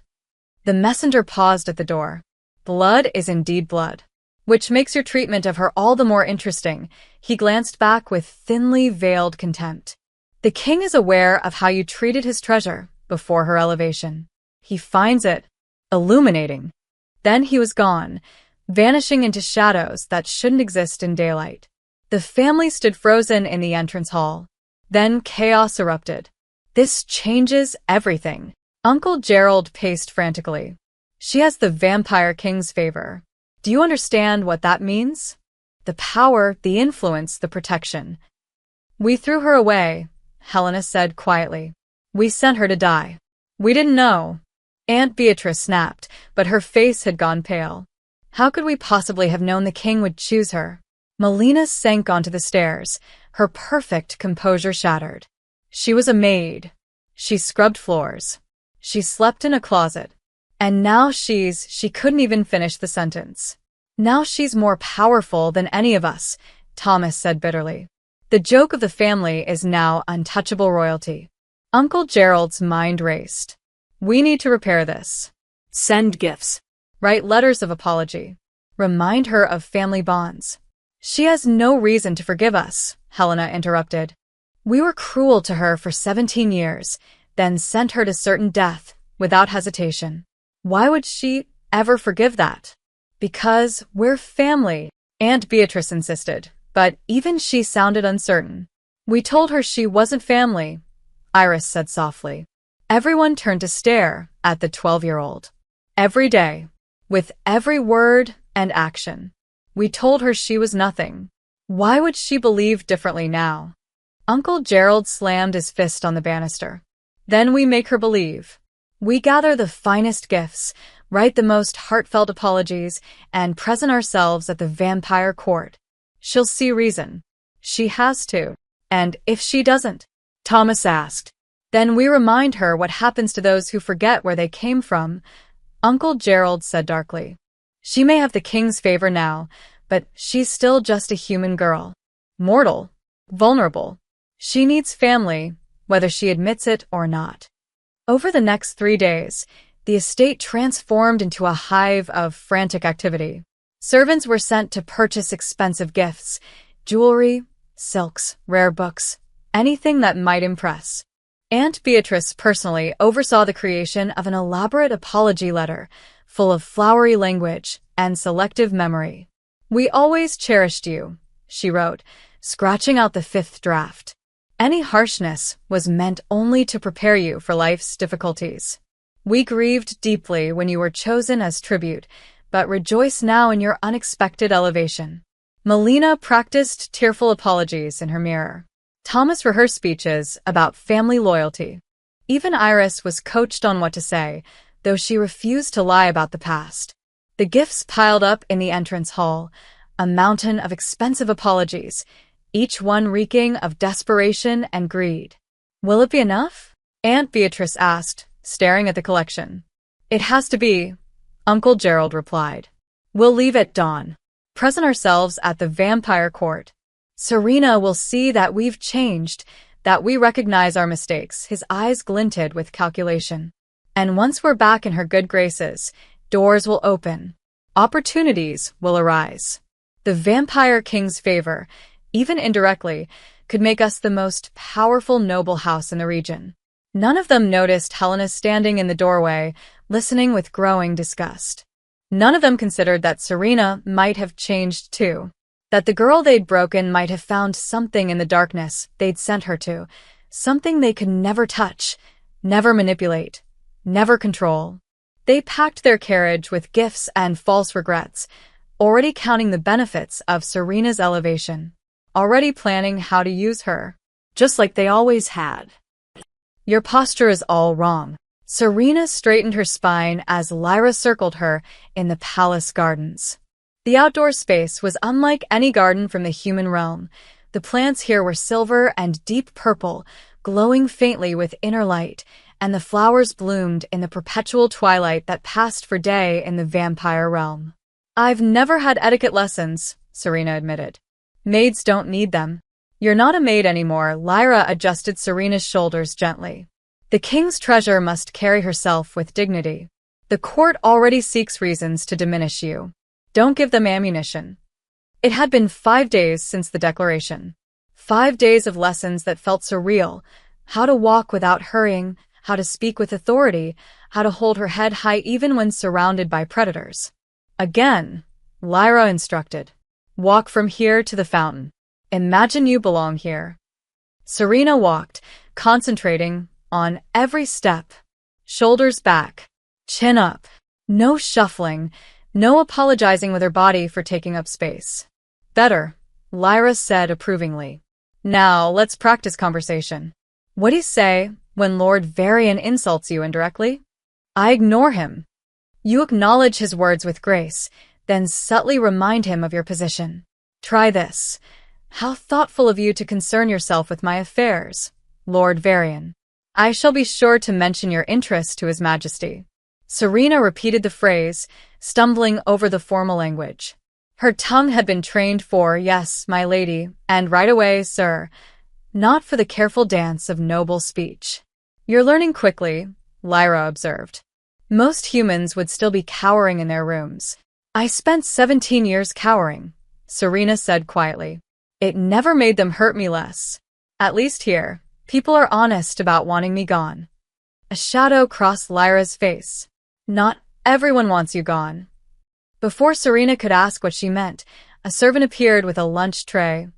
The messenger paused at the door. Blood is indeed blood. Which makes your treatment of her all the more interesting. He glanced back with thinly veiled contempt. The king is aware of how you treated his treasure before her elevation. He finds it illuminating. Then he was gone, vanishing into shadows that shouldn't exist in daylight. The family stood frozen in the entrance hall. Then chaos erupted. This changes everything. Uncle Gerald paced frantically. She has the Vampire King's favor. Do you understand what that means? The power, the influence, the protection. We threw her away, Helena said quietly. We sent her to die. We didn't know. Aunt Beatrice snapped, but her face had gone pale. How could we possibly have known the king would choose her? Melina sank onto the stairs, her perfect composure shattered. She was a maid. She scrubbed floors. She slept in a closet. And now she couldn't even finish the sentence. Now she's more powerful than any of us, Thomas said bitterly. The joke of the family is now untouchable royalty. Uncle Gerald's mind raced. We need to repair this. Send gifts. Write letters of apology. Remind her of family bonds. She has no reason to forgive us, Helena interrupted. We were cruel to her for 17 years, then sent her to certain death without hesitation. Why would she ever forgive that? Because we're family, Aunt Beatrice insisted, but even she sounded uncertain. We told her she wasn't family, Iris said softly. Everyone turned to stare at the 12-year-old. Every day, with every word and action, we told her she was nothing. Why would she believe differently now? Uncle Gerald slammed his fist on the banister. Then we make her believe. We gather the finest gifts, write the most heartfelt apologies, and present ourselves at the vampire court. She'll see reason. She has to. And if she doesn't, Thomas asked, then we remind her what happens to those who forget where they came from, Uncle Gerald said darkly. She may have the king's favor now, but she's still just a human girl. Mortal. Vulnerable. She needs family, whether she admits it or not. Over the next 3 days, the estate transformed into a hive of frantic activity. Servants were sent to purchase expensive gifts, jewelry, silks, rare books, anything that might impress. Aunt Beatrice personally oversaw the creation of an elaborate apology letter, full of flowery language and selective memory. We always cherished you, she wrote, scratching out the 5th draft. Any harshness was meant only to prepare you for life's difficulties. We grieved deeply when you were chosen as tribute, but rejoice now in your unexpected elevation. Melina practiced tearful apologies in her mirror. Thomas rehearsed speeches about family loyalty. Even Iris was coached on what to say, though she refused to lie about the past. The gifts piled up in the entrance hall, a mountain of expensive apologies, each one reeking of desperation and greed. Will it be enough? Aunt Beatrice asked, staring at the collection. It has to be, Uncle Gerald replied. We'll leave at dawn. Present ourselves at the vampire court. Serena will see that we've changed, that we recognize our mistakes. His eyes glinted with calculation. And once we're back in her good graces, doors will open. Opportunities will arise. The Vampire King's favor, even indirectly, could make us the most powerful noble house in the region. None of them noticed Helena standing in the doorway, listening with growing disgust. None of them considered that Serena might have changed too. That the girl they'd broken might have found something in the darkness they'd sent her to, something they could never touch, never manipulate, never control. They packed their carriage with gifts and false regrets, already counting the benefits of Serena's elevation, already planning how to use her. just like they always had. Your posture is all wrong. Serena straightened her spine as Lyra circled her in the palace gardens. The outdoor space was unlike any garden from the human realm. The plants here were silver and deep purple, glowing faintly with inner light, and the flowers bloomed in the perpetual twilight that passed for day in the vampire realm. I've never had etiquette lessons, Serena admitted. Maids don't need them. You're not a maid anymore, Lyra adjusted Serena's shoulders gently. The king's treasure must carry herself with dignity. The court already seeks reasons to diminish you. Don't give them ammunition. It had been 5 days since the declaration. 5 days of lessons that felt surreal. How to walk without hurrying, how to speak with authority, how to hold her head high even when surrounded by predators. Again, Lyra instructed. Walk from here to the fountain. Imagine you belong here. Serena walked, concentrating on every step. Shoulders back, chin up. No shuffling, no apologizing with her body for taking up space. Better, Lyra said approvingly. Now, let's practice conversation. What do you say when Lord Varian insults you indirectly? I ignore him. You acknowledge his words with grace, then subtly remind him of your position. Try this. How thoughtful of you to concern yourself with my affairs, Lord Varian. I shall be sure to mention your interests to His Majesty. Serena repeated the phrase, stumbling over the formal language. Her tongue had been trained for, yes, my lady, and right away, sir, not for the careful dance of noble speech. You're learning quickly, Lyra observed. Most humans would still be cowering in their rooms. I spent 17 years cowering, Serena said quietly. It never made them hurt me less. At least here, people are honest about wanting me gone. A shadow crossed Lyra's face. Not everyone wants you gone. Before Serena could ask what she meant, a servant appeared with a lunch tray.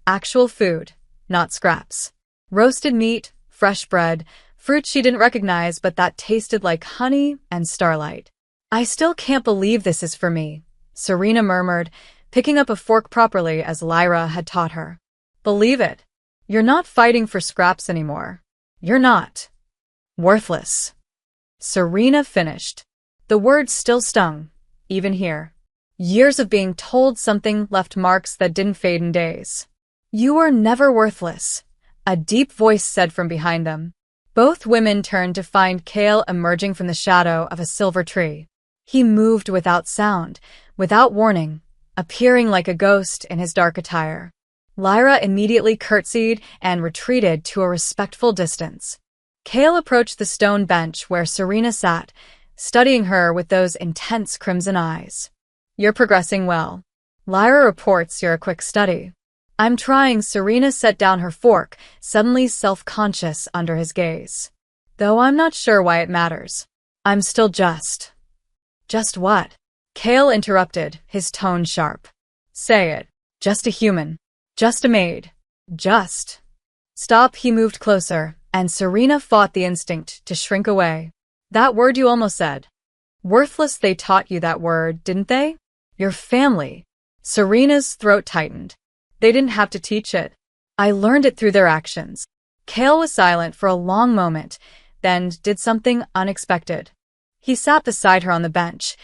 Actual food, not scraps. Roasted meat, fresh bread, fruit she didn't recognize but that tasted like honey and starlight. I still can't believe this is for me, Serena murmured, picking up a fork properly as Lyra had taught her. Believe it. You're not fighting for scraps anymore. You're not. Worthless. Serena finished. The words still stung, even here. Years of being told something left marks that didn't fade in days. You are never worthless, a deep voice said from behind them. Both women turned to find Kale emerging from the shadow of a silver tree. He moved without sound, without warning, appearing like a ghost in his dark attire. Lyra immediately curtsied and retreated to a respectful distance. Kale approached the stone bench where Serena sat, studying her with those intense crimson eyes. You're progressing well. Lyra reports you're a quick study. I'm trying. Serena set down her fork, suddenly self-conscious under his gaze. Though I'm not sure why it matters. I'm still just. Just what? Kale interrupted, his tone sharp. Say it. Just a human. Just a maid. Just. Stop. He moved closer, and Serena fought the instinct to shrink away. That word you almost said. Worthless. They taught you that word, didn't they? Your family. Serena's throat tightened. They didn't have to teach it. I learned it through their actions. Kale was silent for a long moment, then did something unexpected. He sat beside her on the bench,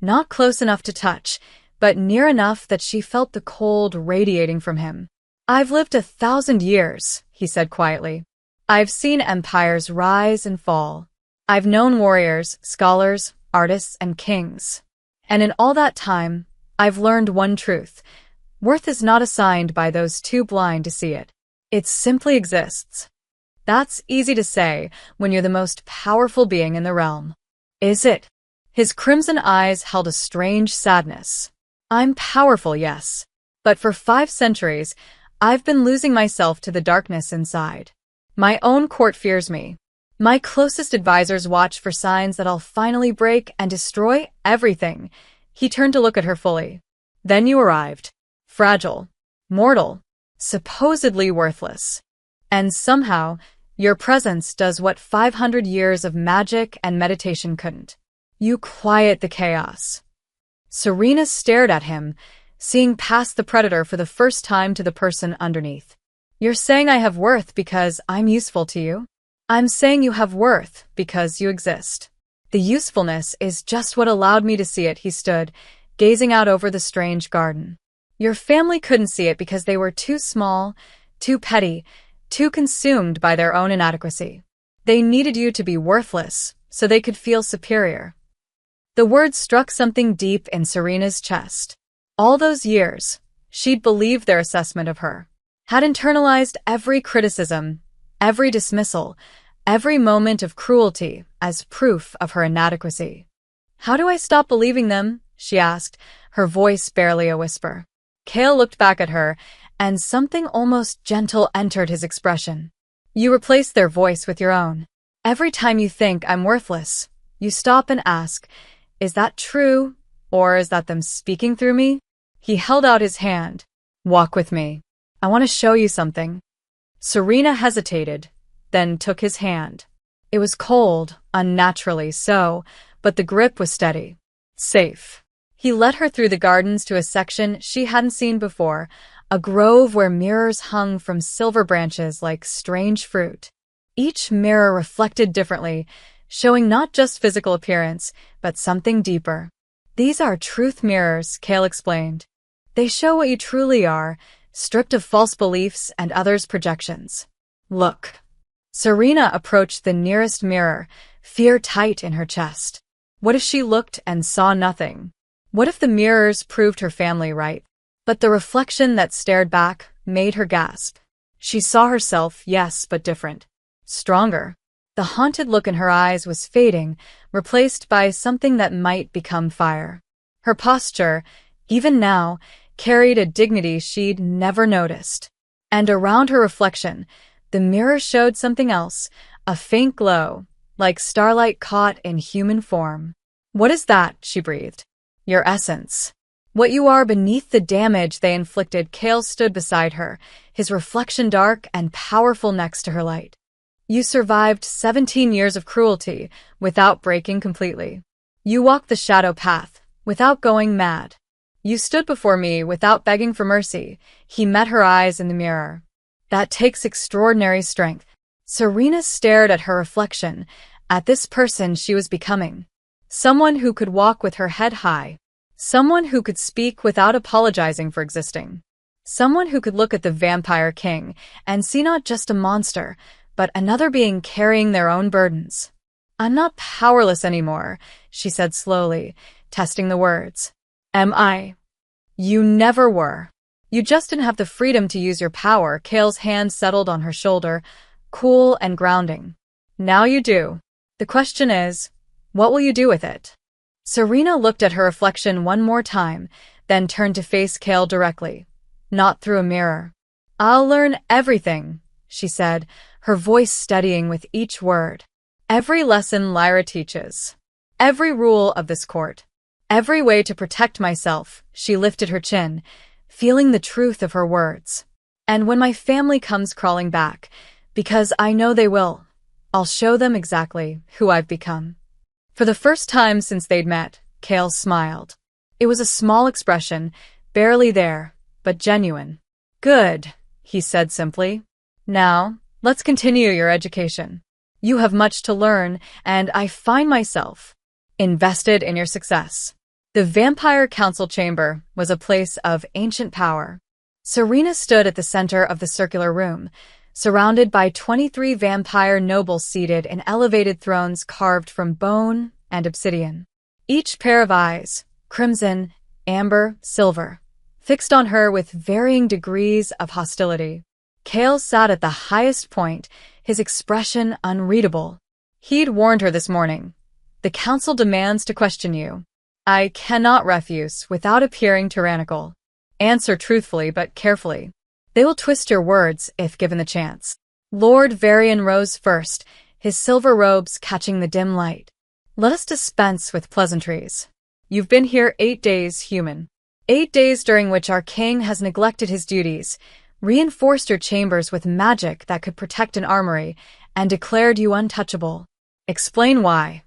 not close enough to touch, but near enough that she felt the cold radiating from him. I've lived 1,000 years, he said quietly. I've seen empires rise and fall. I've known warriors, scholars, artists, and kings. And in all that time, I've learned one truth. Worth is not assigned by those too blind to see it. It simply exists. That's easy to say when you're the most powerful being in the realm. Is it? His crimson eyes held a strange sadness. I'm powerful, yes. But for 5 centuries, I've been losing myself to the darkness inside. My own court fears me. My closest advisors watch for signs that I'll finally break and destroy everything. He turned to look at her fully. Then you arrived. Fragile, mortal, supposedly worthless. And somehow, your presence does what 500 years of magic and meditation couldn't. You quiet the chaos. Serena stared at him, seeing past the predator for the first time to the person underneath. You're saying I have worth because I'm useful to you? I'm saying you have worth because you exist. The usefulness is just what allowed me to see it, he stood, gazing out over the strange garden. Your family couldn't see it because they were too small, too petty, too consumed by their own inadequacy. They needed you to be worthless so they could feel superior. The words struck something deep in Serena's chest. All those years, she'd believed their assessment of her, had internalized every criticism, every dismissal, every moment of cruelty as proof of her inadequacy. How do I stop believing them? She asked, her voice barely a whisper. Cale looked back at her, and something almost gentle entered his expression. You replace their voice with your own. Every time you think I'm worthless, you stop and ask, is that true, or is that them speaking through me? He held out his hand. Walk with me. I want to show you something. Serena hesitated, then took his hand. It was cold, unnaturally so, but the grip was steady. Safe. He led her through the gardens to a section she hadn't seen before, a grove where mirrors hung from silver branches like strange fruit. Each mirror reflected differently, showing not just physical appearance, but something deeper. These are truth mirrors, Cale explained. They show what you truly are, stripped of false beliefs and others' projections. Look. Serena approached the nearest mirror, fear tight in her chest. What if she looked and saw nothing? What if the mirrors proved her family right? But the reflection that stared back made her gasp. She saw herself, yes, but different. Stronger. The haunted look in her eyes was fading, replaced by something that might become fire. Her posture, even now, carried a dignity she'd never noticed. And around her reflection, the mirror showed something else, a faint glow, like starlight caught in human form. What is that? She breathed. Your essence. What you are beneath the damage they inflicted. Cale stood beside her, his reflection dark and powerful next to her light. You survived 17 years of cruelty without breaking completely. You walked the shadow path without going mad. You stood before me without begging for mercy. He met her eyes in the mirror. That takes extraordinary strength. Serena stared at her reflection, at this person she was becoming. Someone who could walk with her head high. Someone who could speak without apologizing for existing. Someone who could look at the vampire king and see not just a monster, but another being carrying their own burdens. I'm not powerless anymore, she said slowly, testing the words. Am I? You never were. You just didn't have the freedom to use your power. Cale's hand settled on her shoulder, cool and grounding. Now you do. The question is, what will you do with it? Serena looked at her reflection one more time, then turned to face Cale directly, not through a mirror. I'll learn everything, she said, her voice steadying with each word. Every lesson Lyra teaches. Every rule of this court. Every way to protect myself. She lifted her chin, feeling the truth of her words. And when my family comes crawling back, because I know they will, I'll show them exactly who I've become. For the first time since they'd met, Cale smiled. It was a small expression, barely there, but genuine. Good, he said simply. Now, let's continue your education. You have much to learn, and I find myself invested in your success. The Vampire Council Chamber was a place of ancient power. Serena stood at the center of the circular room, surrounded by 23 vampire nobles seated in elevated thrones carved from bone and obsidian. Each pair of eyes, crimson, amber, silver, fixed on her with varying degrees of hostility. Cale sat at the highest point, his expression unreadable. He'd warned her this morning. The council demands to question you. I cannot refuse without appearing tyrannical. Answer truthfully but carefully. They will twist your words if given the chance. Lord Varian rose first, his silver robes catching the dim light. Let us dispense with pleasantries. You've been here 8 days, human. 8 days during which our king has neglected his duties, reinforced your chambers with magic that could protect an armory, and declared you untouchable. Explain why.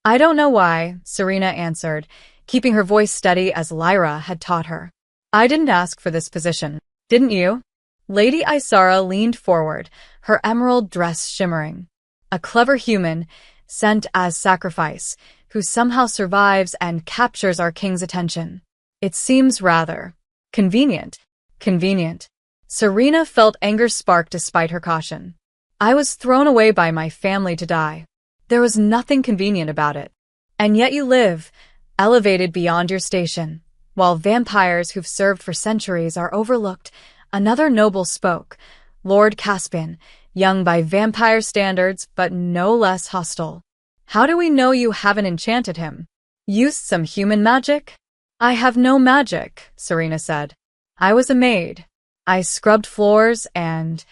I don't know why, Serena answered, keeping her voice steady as Lyra had taught her. I didn't ask for this position. Didn't you? Lady Isara leaned forward, her emerald dress shimmering. A clever human, sent as sacrifice, who somehow survives and captures our king's attention. It seems rather convenient. Convenient. Serena felt anger spark despite her caution. I was thrown away by my family to die. There was nothing convenient about it. And yet you live, elevated beyond your station, while vampires who've served for centuries are overlooked. Another noble spoke, Lord Caspian, young by vampire standards but no less hostile. How do we know you haven't enchanted him? Used some human magic? I have no magic, Serena said. I was a maid. I scrubbed floors and…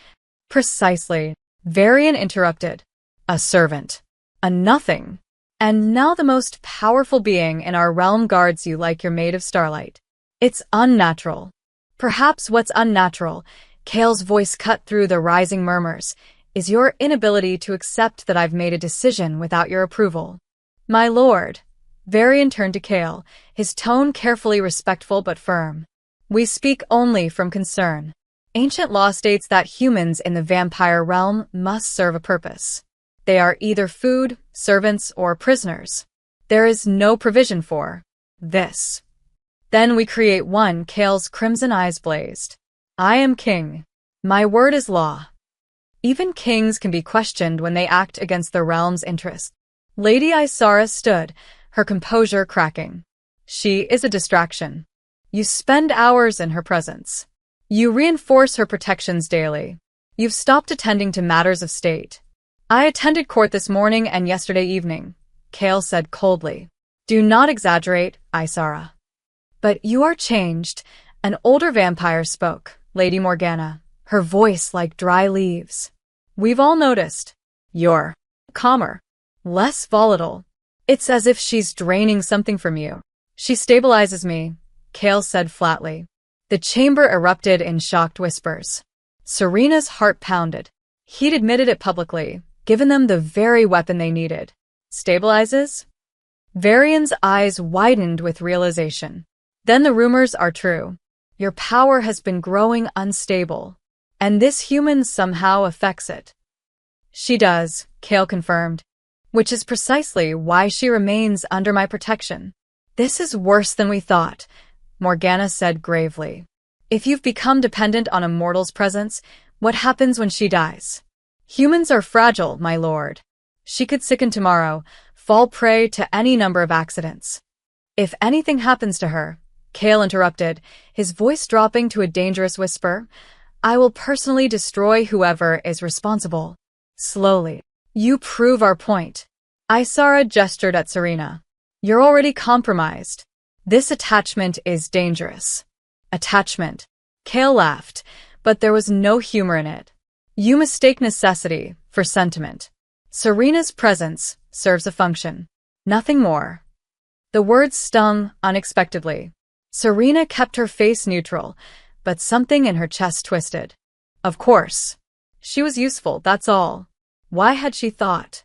Precisely. Varian interrupted. A servant. A nothing. And now the most powerful being in our realm guards you like your maid of starlight. It's unnatural. Perhaps what's unnatural, Kale's voice cut through the rising murmurs, is your inability to accept that I've made a decision without your approval. My lord. Varian turned to Kale, his tone carefully respectful but firm. We speak only from concern. Ancient law states that humans in the vampire realm must serve a purpose. They are either food, servants, or prisoners. There is no provision for this. Then we create one. Kale's crimson eyes blazed. I am king. My word is law. Even kings can be questioned when they act against the realm's interests. Lady Isara stood, her composure cracking. She is a distraction. You spend hours in her presence. You reinforce her protections daily. You've stopped attending to matters of state. I attended court this morning and yesterday evening, Kale said coldly. Do not exaggerate, Isara. But you are changed. An older vampire spoke, Lady Morgana, her voice like dry leaves. We've all noticed. You're calmer, less volatile. It's as if she's draining something from you. She stabilizes me, Kale said flatly. The chamber erupted in shocked whispers. Serena's heart pounded. He'd admitted it publicly, given them the very weapon they needed. Stabilizes? Varian's eyes widened with realization. Then the rumors are true. Your power has been growing unstable, and this human somehow affects it. She does, Kale confirmed, which is precisely why she remains under my protection. This is worse than we thought, Morgana said gravely. If you've become dependent on a mortal's presence, what happens when she dies? Humans are fragile, my lord. She could sicken tomorrow, fall prey to any number of accidents. If anything happens to her, Kale interrupted, his voice dropping to a dangerous whisper, I will personally destroy whoever is responsible. Slowly. You prove our point. Isara gestured at Serena. You're already compromised. This attachment is dangerous. Attachment. Kale laughed, but there was no humor in it. You mistake necessity for sentiment. Serena's presence serves a function. Nothing more. The words stung unexpectedly. Serena kept her face neutral, but something in her chest twisted. Of course. She was useful, that's all. Why had she thought?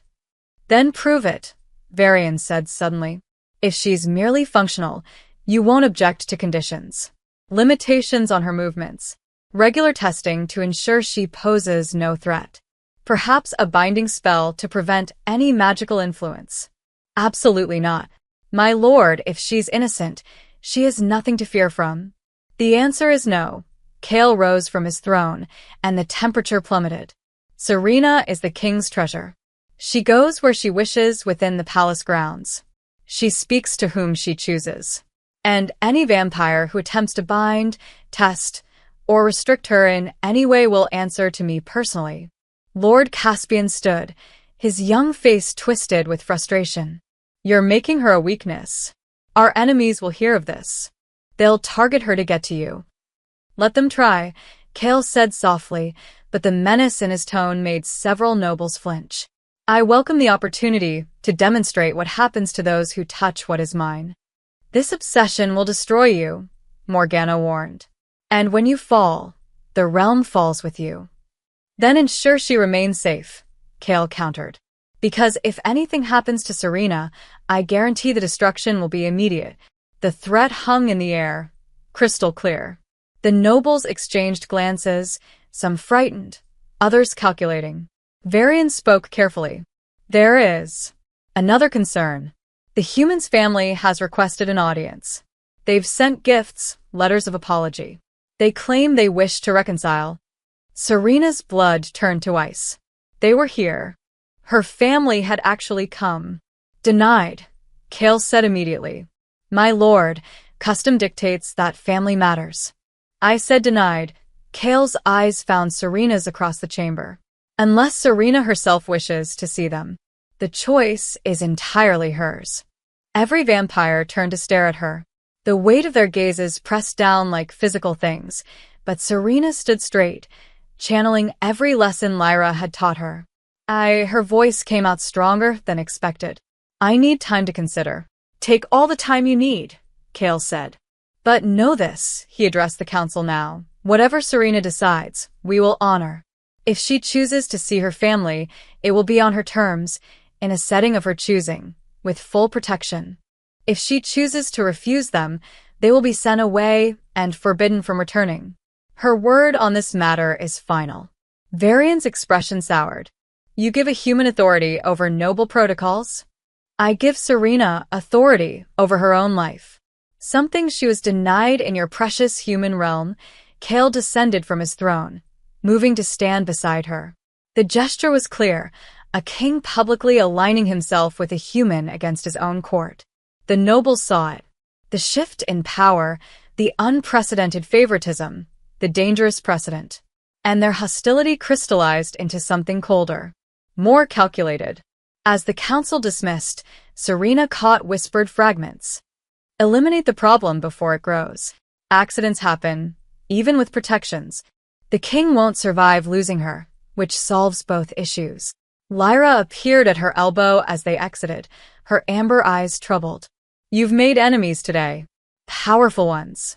Then prove it, Varian said suddenly. If she's merely functional, you won't object to conditions. Limitations on her movements. Regular testing to ensure she poses no threat. Perhaps a binding spell to prevent any magical influence. Absolutely not. My lord, if she's innocent, she has nothing to fear from. The answer is no. Kale rose from his throne, and the temperature plummeted. Serena is the king's treasure. She goes where she wishes within the palace grounds. She speaks to whom she chooses. And any vampire who attempts to bind, test, or restrict her in any way will answer to me personally. Lord Caspian stood, his young face twisted with frustration. You're making her a weakness. Our enemies will hear of this. They'll target her to get to you. Let them try, Kale said softly, but the menace in his tone made several nobles flinch. I welcome the opportunity to demonstrate what happens to those who touch what is mine. This obsession will destroy you, Morgana warned. And when you fall, the realm falls with you. Then ensure she remains safe, Kale countered. Because if anything happens to Serena, I guarantee the destruction will be immediate. The threat hung in the air, crystal clear. The nobles exchanged glances, some frightened, others calculating. Varian spoke carefully. There is another concern. The human's family has requested an audience. They've sent gifts, letters of apology. They claim they wish to reconcile. Serena's blood turned to ice. They were here. Her family had actually come. Denied, Kale said immediately. My lord, custom dictates that family matters. I said denied. Kale's eyes found Serena's across the chamber. Unless Serena herself wishes to see them, the choice is entirely hers. Every vampire turned to stare at her. The weight of their gazes pressed down like physical things, but Serena stood straight, channeling every lesson Lyra had taught her. Her voice came out stronger than expected. I need time to consider. Take all the time you need, Kale said. But know this, he addressed the council now. Whatever Serena decides, we will honor. If she chooses to see her family, it will be on her terms, in a setting of her choosing, with full protection. If she chooses to refuse them, they will be sent away and forbidden from returning. Her word on this matter is final. Varian's expression soured. You give a human authority over noble protocols? I give Serena authority over her own life. Something she was denied in your precious human realm. Kale descended from his throne, moving to stand beside her. The gesture was clear, a king publicly aligning himself with a human against his own court. The nobles saw it. The shift in power, the unprecedented favoritism, the dangerous precedent. And their hostility crystallized into something colder, more calculated. As the council dismissed, Serena caught whispered fragments. Eliminate the problem before it grows. Accidents happen, even with protections. The king won't survive losing her, which solves both issues. Lyra appeared at her elbow as they exited, her amber eyes troubled. You've made enemies today. Powerful ones.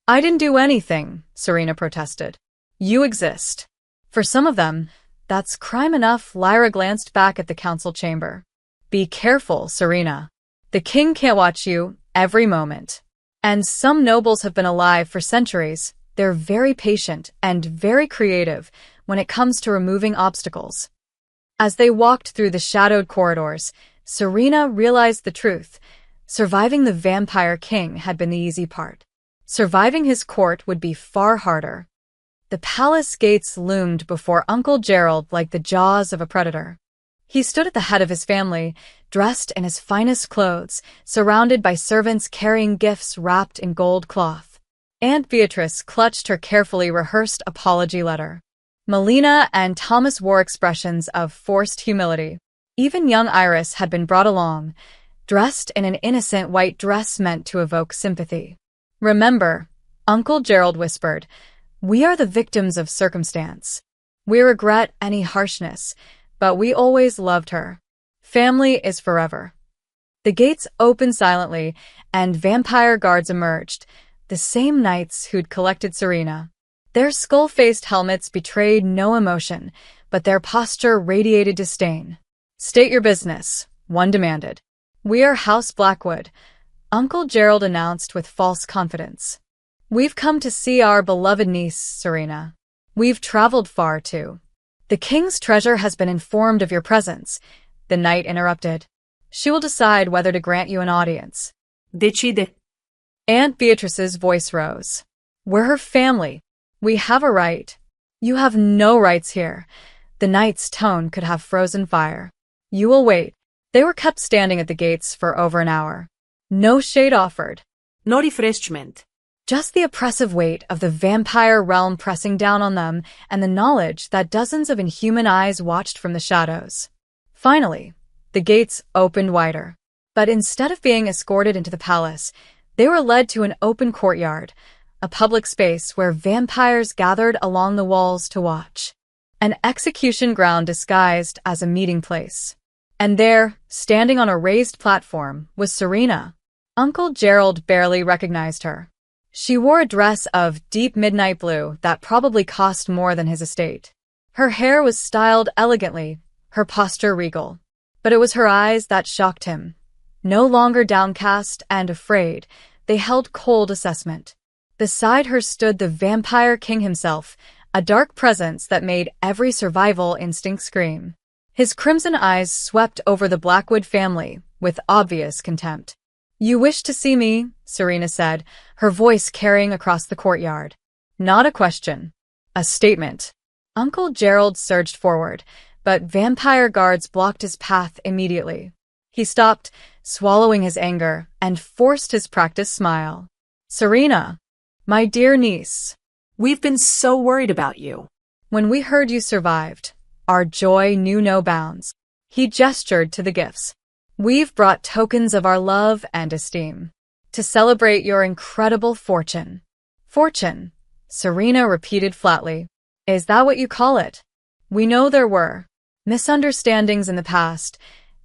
I didn't do anything, Serena protested. You exist. For some of them, that's crime enough. Lyra glanced back at the council chamber. Be careful, Serena. The king can't watch you every moment. And some nobles have been alive for centuries. They're very patient and very creative when it comes to removing obstacles. As they walked through the shadowed corridors, Serena realized the truth. Surviving the vampire king had been the easy part. Surviving his court would be far harder. The palace gates loomed before Uncle Gerald like the jaws of a predator. He stood at the head of his family, dressed in his finest clothes, surrounded by servants carrying gifts wrapped in gold cloth. Aunt Beatrice clutched her carefully rehearsed apology letter. Melina and Thomas wore expressions of forced humility. Even young Iris had been brought along, dressed in an innocent white dress meant to evoke sympathy. Remember, Uncle Gerald whispered, we are the victims of circumstance. We regret any harshness, but we always loved her. Family is forever. The gates opened silently, and vampire guards emerged, the same knights who'd collected Serena. Their skull-faced helmets betrayed no emotion, but their posture radiated disdain. State your business, one demanded. We are House Blackwood, Uncle Gerald announced with false confidence. We've come to see our beloved niece, Serena. We've traveled far, too. The king's treasure has been informed of your presence, the knight interrupted. She will decide whether to grant you an audience. Decide. Aunt Beatrice's voice rose. We're her family. We have a right. You have no rights here. The knight's tone could have frozen fire. You will wait. They were kept standing at the gates for over an hour. No shade offered. No refreshment. Just the oppressive weight of the vampire realm pressing down on them and the knowledge that dozens of inhuman eyes watched from the shadows. Finally, the gates opened wider. But instead of being escorted into the palace, they were led to an open courtyard, a public space where vampires gathered along the walls to watch. An execution ground disguised as a meeting place. And there, standing on a raised platform, was Serena. Uncle Gerald barely recognized her. She wore a dress of deep midnight blue that probably cost more than his estate. Her hair was styled elegantly, her posture regal. But it was her eyes that shocked him. No longer downcast and afraid, they held cold assessment. Beside her stood the vampire king himself, a dark presence that made every survival instinct scream. His crimson eyes swept over the Blackwood family with obvious contempt. "You wish to see me," Serena said, her voice carrying across the courtyard. Not a question. A statement. Uncle Gerald surged forward, but vampire guards blocked his path immediately. He stopped, swallowing his anger, and forced his practiced smile. "Serena, my dear niece, We've been so worried about you. when we heard you survived, our joy knew no bounds." He gestured to the gifts. "We've brought tokens of our love and esteem to celebrate your incredible fortune." "Fortune," Serena repeated flatly. "Is that what you call it? We know there were misunderstandings in the past,"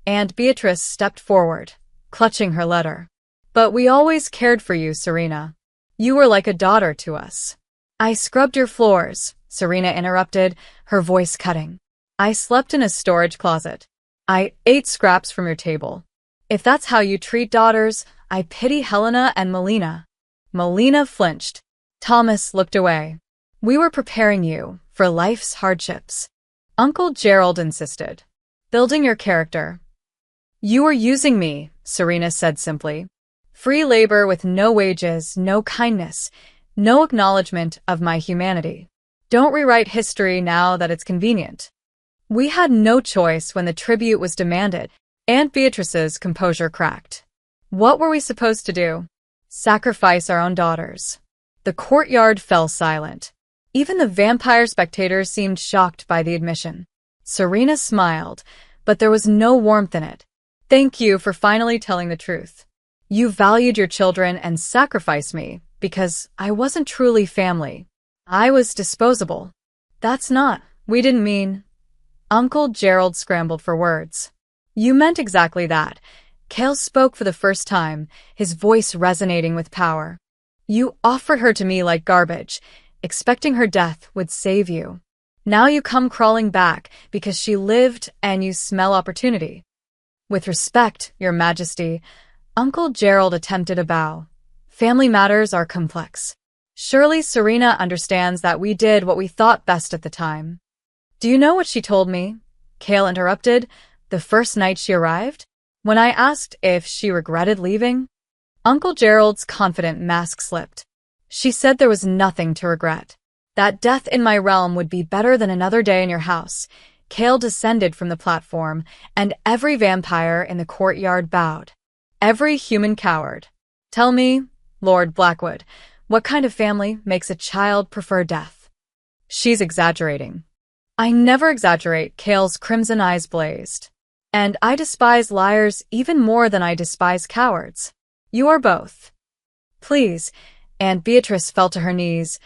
and Beatrice stepped forward, clutching her letter. "But we always cared for you, Serena. You were like a daughter to us." "I scrubbed your floors," Serena interrupted, her voice cutting. "I slept in a storage closet. I ate scraps from your table. If that's how you treat daughters, I pity Helena and Melina." Melina flinched. Thomas looked away. "We were preparing you for life's hardships," Uncle Gerald insisted. "Building your character." "You were using me," Serena said simply. "Free labor with no wages, no kindness, no acknowledgement of my humanity. Don't rewrite history now that it's convenient." "We had no choice when the tribute was demanded." Aunt Beatrice's composure cracked. "What were we supposed to do? Sacrifice our own daughters?" The courtyard fell silent. Even the vampire spectators seemed shocked by the admission. Serena smiled, but there was no warmth in it. "Thank you for finally telling the truth. You valued your children and sacrificed me because I wasn't truly family. I was disposable." "That's not, we didn't mean." Uncle Gerald scrambled for words. "You meant exactly that." Cale spoke for the first time, his voice resonating with power. "You offered her to me like garbage, expecting her death would save you. Now you come crawling back because she lived and you smell opportunity." "With respect, Your Majesty," Uncle Gerald attempted a bow. "Family matters are complex. Surely Serena understands that we did what we thought best at the time." "Do you know what she told me?" Cale interrupted, "the first night she arrived? When I asked if she regretted leaving?" Uncle Gerald's confident mask slipped. "She said there was nothing to regret. That death in my realm would be better than another day in your house." Cale descended from the platform, and every vampire in the courtyard bowed. Every human cowered. "Tell me, Lord Blackwood, what kind of family makes a child prefer death?" "She's exaggerating." "I never exaggerate," Cale's crimson eyes blazed. "And I despise liars even more than I despise cowards. You are both." "Please," Aunt Beatrice fell to her knees,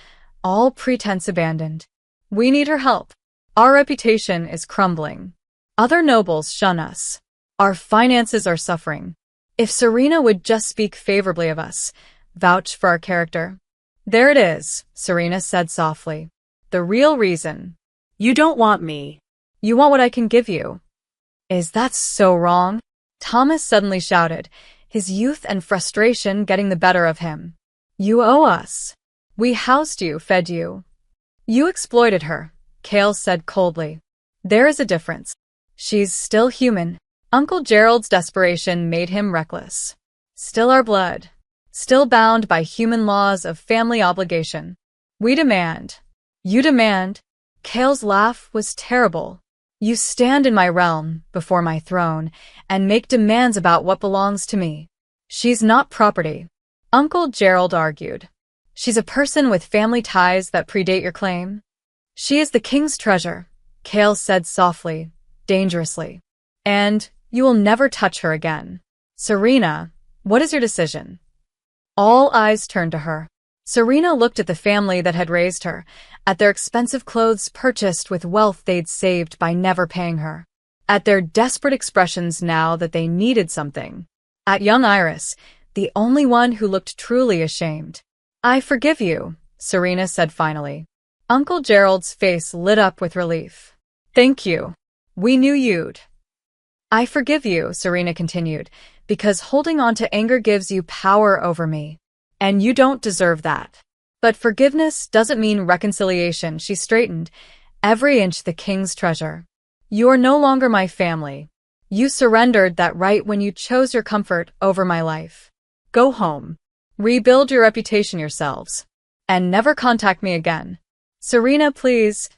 all pretense abandoned. "We need her help. Our reputation is crumbling. Other nobles shun us. Our finances are suffering. If Serena would just speak favorably of us, vouch for our character." "There it is," Serena said softly. "The real reason." You don't want me. "You want what I can give you." "Is that so wrong?" Thomas suddenly shouted, his youth and frustration getting the better of him. "You owe us. We housed you, fed you." "You exploited her," Cale said coldly. "There is a difference. She's still human." Uncle Gerald's desperation made him reckless. "Still our blood. Still bound by human laws of family obligation. We demand." "You demand?" Cale's laugh was terrible. "You stand in my realm, before my throne, and make demands about what belongs to me. She's not property," Uncle Gerald argued. "She's a person with family ties that predate your claim." "She is the king's treasure," Cale said softly, dangerously. "And you will never touch her again." "Serena, what is your decision?" All eyes turned to her. Serena looked at the family that had raised her, at their expensive clothes purchased with wealth they'd saved by never paying her, at their desperate expressions now that they needed something, at young Iris, the only one who looked truly ashamed. "I forgive you," Serena said finally. Uncle Gerald's face lit up with relief. "Thank you. We knew you'd." "I forgive you," Serena continued, "because holding on to anger gives you power over me. And you don't deserve that." But forgiveness doesn't mean reconciliation, she straightened, every inch the king's treasure. You are no longer my family. You surrendered that right when you chose your comfort over my life. Go home. Rebuild your reputation yourselves. And never contact me again. Serena, please.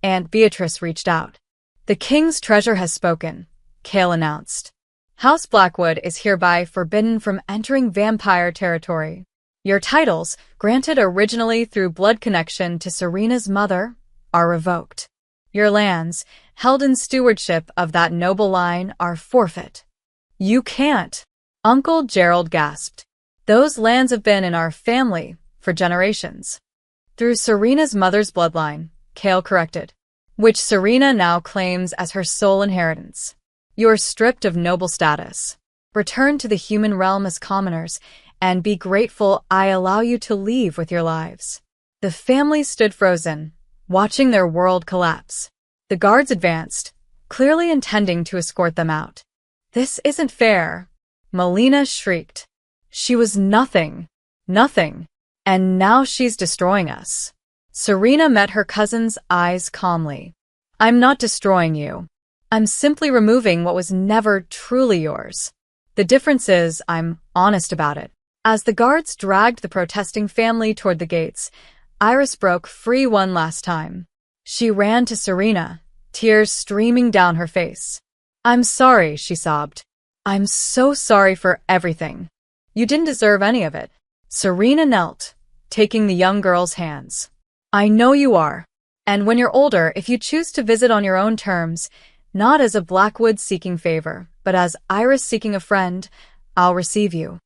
Aunt Beatrice reached out. The king's treasure has spoken, Cale announced. House Blackwood is hereby forbidden from entering vampire territory. Your titles, granted originally through blood connection to Serena's mother, are revoked. Your lands, held in stewardship of that noble line, are forfeit. You can't. Uncle Gerald gasped. Those lands have been in our family for generations. Through Serena's mother's bloodline, Cale corrected, which Serena now claims as her sole inheritance. You are stripped of noble status. Return to the human realm as commoners, and be grateful I allow you to leave with your lives. The family stood frozen, watching their world collapse. The guards advanced, clearly intending to escort them out. This isn't fair, Melina shrieked. She was nothing. And now she's destroying us. Serena met her cousin's eyes calmly. I'm not destroying you. I'm simply removing what was never truly yours. The difference is I'm honest about it. As the guards dragged the protesting family toward the gates, Iris broke free one last time. She ran to Serena, tears streaming down her face. I'm sorry, she sobbed. I'm so sorry for everything. You didn't deserve any of it. Serena knelt, taking the young girl's hands. I know you are. And when you're older, if you choose to visit on your own terms, not as a Blackwood seeking favor, but as Iris seeking a friend, I'll receive you.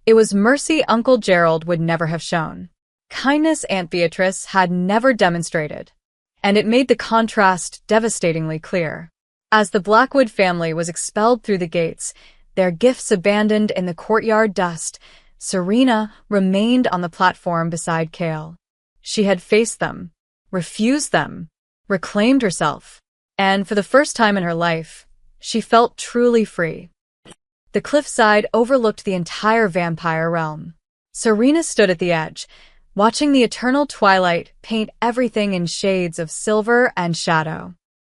It was mercy Uncle Gerald would never have shown. Kindness Aunt Beatrice had never demonstrated. And it made the contrast devastatingly clear. As the Blackwood family was expelled through the gates, their gifts abandoned in the courtyard dust, Serena remained on the platform beside Cale. She had faced them, refused them, reclaimed herself, and for the first time in her life, she felt truly free. The cliffside overlooked the entire vampire realm. Serena stood at the edge, watching the eternal twilight paint everything in shades of silver and shadow.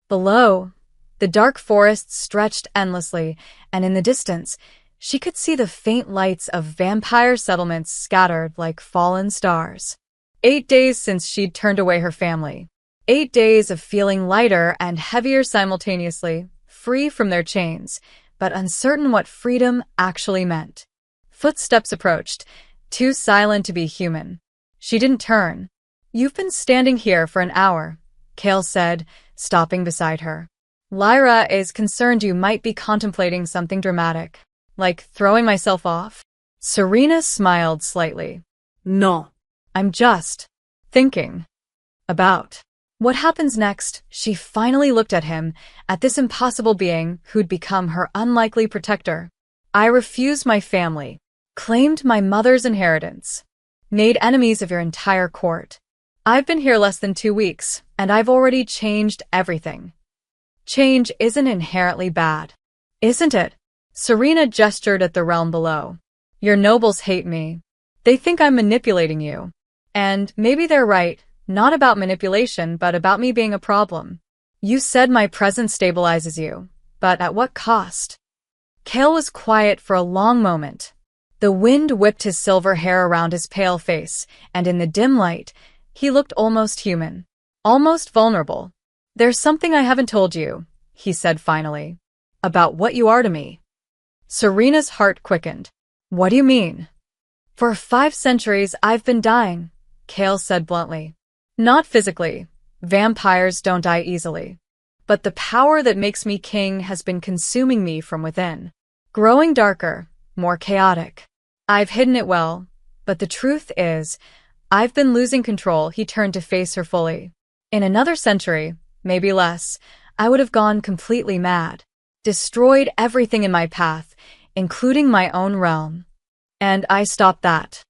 Below, the dark forests stretched endlessly, and in the distance, she could see the faint lights of vampire settlements scattered like fallen stars. 8 days since she'd turned away her family. 8 days of feeling lighter and heavier simultaneously, free from their chains, but uncertain what freedom actually meant. Footsteps approached, too silent to be human. She didn't turn. You've been standing here for an hour, Cale said, stopping beside her. Lyra is concerned you might be contemplating something dramatic, like throwing myself off. Serena smiled slightly. No. I'm just thinking about what happens next. She finally looked at him, at this impossible being who'd become her unlikely protector. I refused my family, claimed my mother's inheritance, made enemies of your entire court. I've been here less than 2 weeks, and I've already changed everything. Change isn't inherently bad, isn't it? Serena gestured at the realm below. Your nobles hate me. They think I'm manipulating you. And maybe they're right, not about manipulation, but about me being a problem. You said my presence stabilizes you, but at what cost? Cale was quiet for a long moment. The wind whipped his silver hair around his pale face, and in the dim light, he looked almost human, almost vulnerable. There's something I haven't told you, he said finally, about what you are to me. Serena's heart quickened. What do you mean? For 5 centuries I've been dying, Cale said bluntly. Not physically. Vampires don't die easily. But the power that makes me king has been consuming me from within. Growing darker, more chaotic. I've hidden it well, but the truth is, I've been losing control. He turned to face her fully. In another century, maybe less, I would have gone completely mad. Destroyed everything in my path, including my own realm. And I stopped that.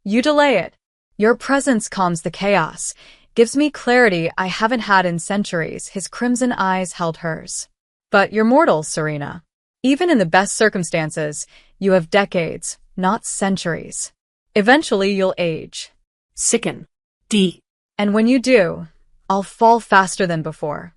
You delay it. Your presence calms the chaos, gives me clarity I haven't had in centuries. His crimson eyes held hers. But you're mortal, Serena. Even in the best circumstances, you have decades, not centuries. Eventually you'll age. Sicken. And when you do, I'll fall faster than before.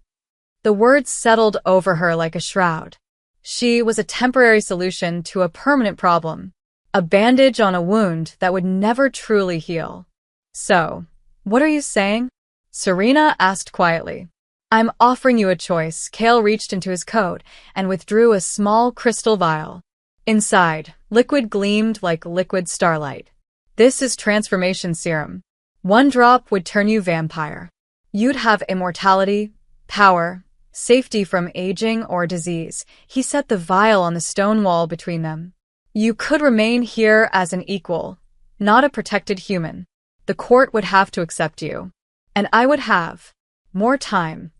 The words settled over her like a shroud. She was a temporary solution to a permanent problem, a bandage on a wound that would never truly heal. So, what are you saying? Serena asked quietly. I'm offering you a choice. Kale reached into his coat and withdrew a small crystal vial. Inside, liquid gleamed like liquid starlight. This is transformation serum. One drop would turn you vampire. You'd have immortality, power, safety from aging or disease. He set the vial on the stone wall between them. You could remain here as an equal, not a protected human. The court would have to accept you. And I would have more time.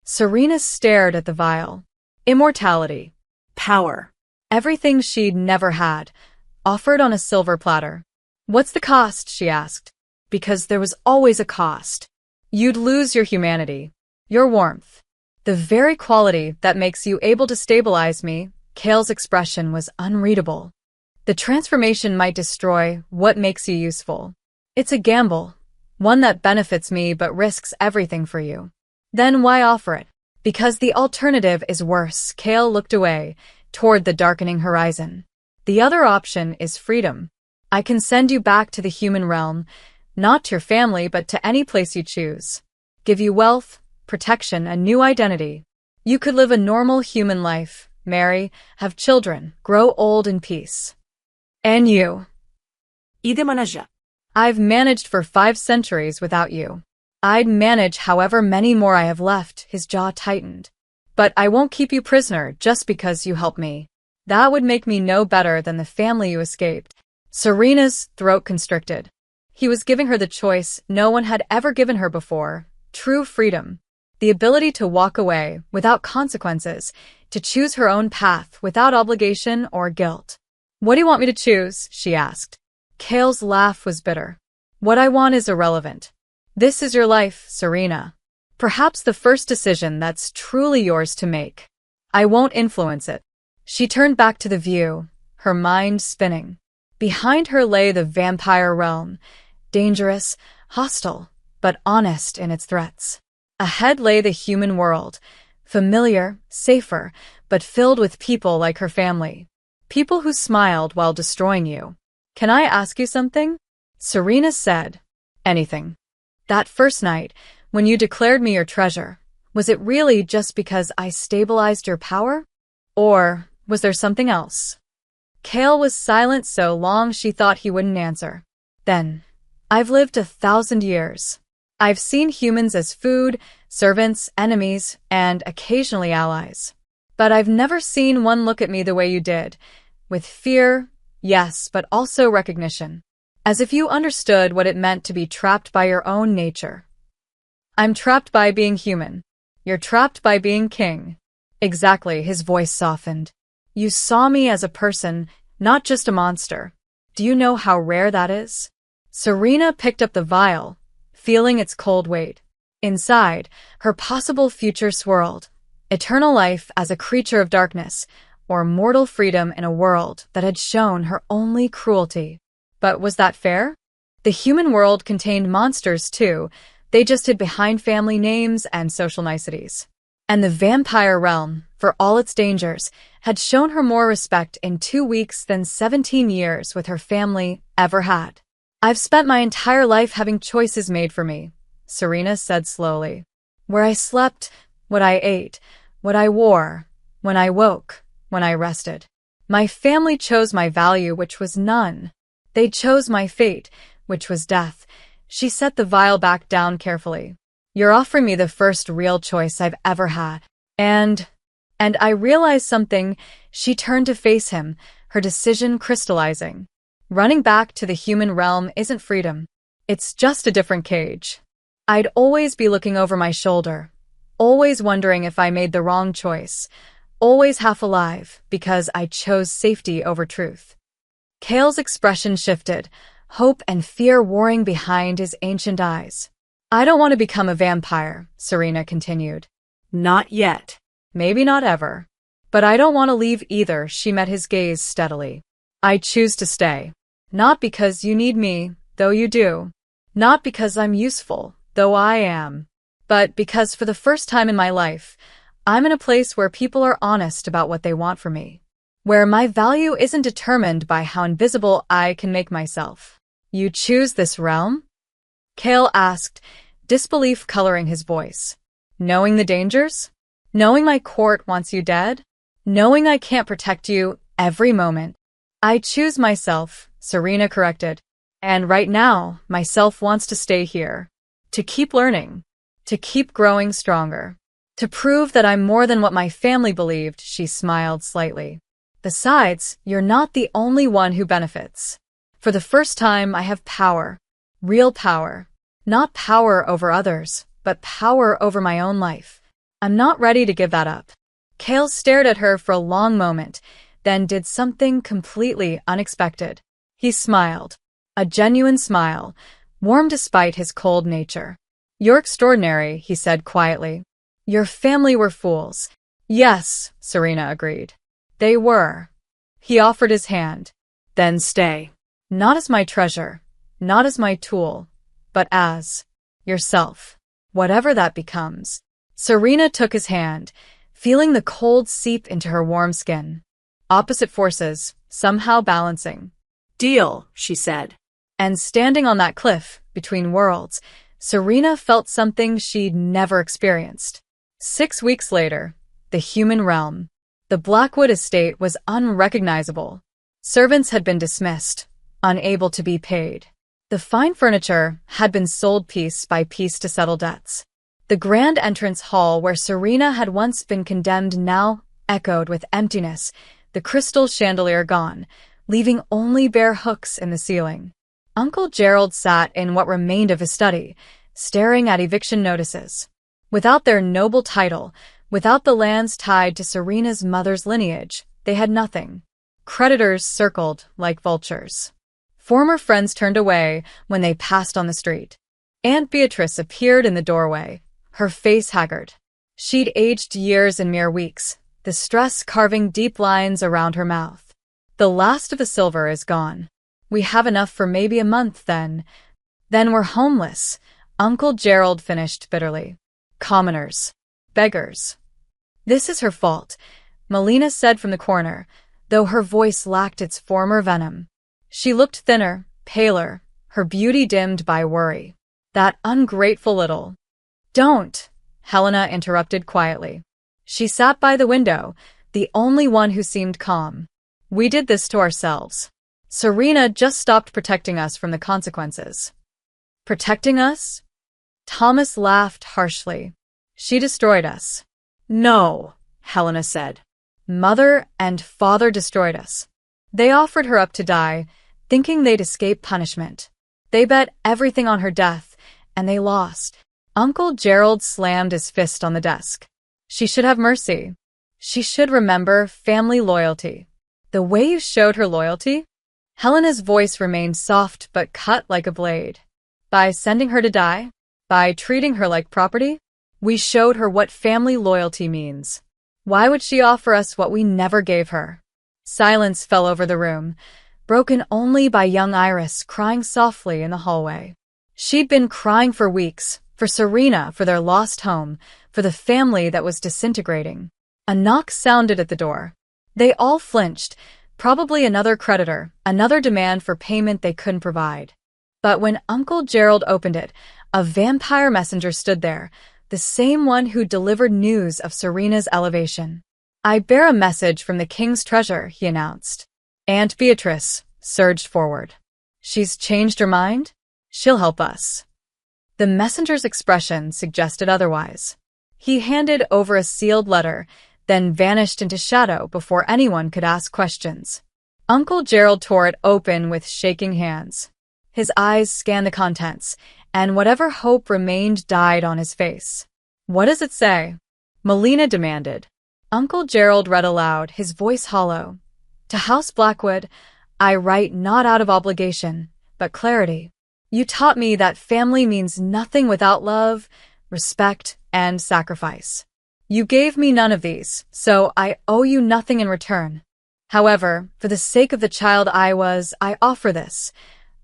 Serena stared at the vial. Immortality. Power. Everything she'd never had, offered on a silver platter. What's the cost? She asked. Because there was always a cost. You'd lose your humanity, your warmth, the very quality that makes you able to stabilize me. Kale's expression was unreadable. The transformation might destroy what makes you useful. It's a gamble, one that benefits me but risks everything for you. Then why offer it? Because the alternative is worse. Kale looked away, toward the darkening horizon. The other option is freedom. I can send you back to the human realm, not to your family but to any place you choose. Give you wealth, protection, a new identity. You could live a normal human life, marry, have children, grow old in peace. And you? I've managed for 5 centuries without you. I'd manage however many more I have left. His jaw tightened. But I won't keep you prisoner just because you help me. That would make me no better than the family you escaped. Serena's throat constricted. He was giving her the choice no one had ever given her before, true freedom. The ability to walk away without consequences, to choose her own path without obligation or guilt. What do you want me to choose? She asked. Kale's laugh was bitter. What I want is irrelevant. This is your life, Serena. Perhaps the first decision that's truly yours to make. I won't influence it. She turned back to the view, her mind spinning. Behind her lay the vampire realm, dangerous, hostile, but honest in its threats. Ahead lay the human world, familiar, safer, but filled with people like her family. People who smiled while destroying you. Can I ask you something? Serena said. Anything. That first night, when you declared me your treasure, was it really just because I stabilized your power? Or was there something else? Kale was silent so long she thought he wouldn't answer. Then, I've lived 1,000 years. I've seen humans as food, servants, enemies, and occasionally allies. But I've never seen one look at me the way you did. With fear, yes, but also recognition. As if you understood what it meant to be trapped by your own nature. I'm trapped by being human. You're trapped by being king. Exactly, his voice softened. You saw me as a person, not just a monster. Do you know how rare that is? Serena picked up the vial, feeling its cold weight. Inside, her possible future swirled. Eternal life as a creature of darkness, or mortal freedom in a world that had shown her only cruelty. But was that fair? The human world contained monsters too. They just hid behind family names and social niceties. And the vampire realm, for all its dangers, had shown her more respect in 2 weeks than 17 years with her family ever had. I've spent my entire life having choices made for me, Serena said slowly. Where I slept, what I ate, what I wore, when I woke, when I rested. My family chose my value, which was none. They chose my fate, which was death. She set the vial back down carefully. You're offering me the first real choice I've ever had. And I realized something. She turned to face him, her decision crystallizing. Running back to the human realm isn't freedom. It's just a different cage. I'd always be looking over my shoulder, always wondering if I made the wrong choice, always half alive because I chose safety over truth. Kale's expression shifted, hope and fear warring behind his ancient eyes. I don't want to become a vampire, Serena continued. Not yet. Maybe not ever. But I don't want to leave either. She met his gaze steadily. I choose to stay. Not because you need me, though you do. Not because I'm useful, though I am, but because for the first time in my life, I'm in a place where people are honest about what they want from me, where my value isn't determined by how invisible I can make myself. You choose this realm? Kale asked, disbelief coloring his voice. Knowing the dangers? Knowing my court wants you dead? Knowing I can't protect you every moment? I choose myself, Serena corrected. And right now, myself wants to stay here. To keep learning. To keep growing stronger. To prove that I'm more than what my family believed, she smiled slightly. Besides, you're not the only one who benefits. For the first time, I have power. Real power. Not power over others, but power over my own life. I'm not ready to give that up. Kale stared at her for a long moment, then did something completely unexpected. He smiled. A genuine smile, warm despite his cold nature. You're extraordinary, he said quietly. Your family were fools. Yes, Serena agreed. They were. He offered his hand. Then stay. Not as my treasure, not as my tool, but as yourself, whatever that becomes. Serena took his hand, feeling the cold seep into her warm skin. Opposite forces, somehow balancing. Deal, she said. And standing on that cliff, between worlds, Serena felt something she'd never experienced. 6 weeks later, the human realm. The Blackwood estate was unrecognizable. Servants had been dismissed, unable to be paid. The fine furniture had been sold piece by piece to settle debts. The grand entrance hall where Serena had once been condemned now echoed with emptiness, the crystal chandelier gone, leaving only bare hooks in the ceiling. Uncle Gerald sat in what remained of his study, staring at eviction notices. Without their noble title, without the lands tied to Serena's mother's lineage, they had nothing. Creditors circled like vultures. Former friends turned away when they passed on the street. Aunt Beatrice appeared in the doorway, her face haggard. She'd aged years in mere weeks, the stress carving deep lines around her mouth. The last of the silver is gone. We have enough for maybe a month then. Then we're homeless, Uncle Gerald finished bitterly. Commoners. Beggars. This is her fault, Melina said from the corner, though her voice lacked its former venom. She looked thinner, paler, her beauty dimmed by worry. That ungrateful little. Don't, Helena interrupted quietly. She sat by the window, the only one who seemed calm. We did this to ourselves. Serena just stopped protecting us from the consequences. Protecting us? Thomas laughed harshly. She destroyed us. No, Helena said. Mother and father destroyed us. They offered her up to die, thinking they'd escape punishment. They bet everything on her death, and they lost. Uncle Gerald slammed his fist on the desk. She should have mercy. She should remember family loyalty. The way you showed her loyalty? Helena's voice remained soft but cut like a blade. By sending her to die? By treating her like property? We showed her what family loyalty means. Why would she offer us what we never gave her? Silence fell over the room, broken only by young Iris crying softly in the hallway. She'd been crying for weeks, for Serena, for their lost home, for the family that was disintegrating. A knock sounded at the door. They all flinched, probably another creditor, another demand for payment they couldn't provide. But when Uncle Gerald opened it, a vampire messenger stood there, the same one who delivered news of Serena's elevation. I bear a message from the king's treasure, he announced. Aunt Beatrice surged forward. She's changed her mind? She'll help us. The messenger's expression suggested otherwise. He handed over a sealed letter, then vanished into shadow before anyone could ask questions. Uncle Gerald tore it open with shaking hands. His eyes scanned the contents, and whatever hope remained died on his face. What does it say? Melina demanded. Uncle Gerald read aloud, his voice hollow. To House Blackwood, I write not out of obligation, but clarity. You taught me that family means nothing without love, respect, and sacrifice. You gave me none of these, so I owe you nothing in return. However, for the sake of the child I offer this.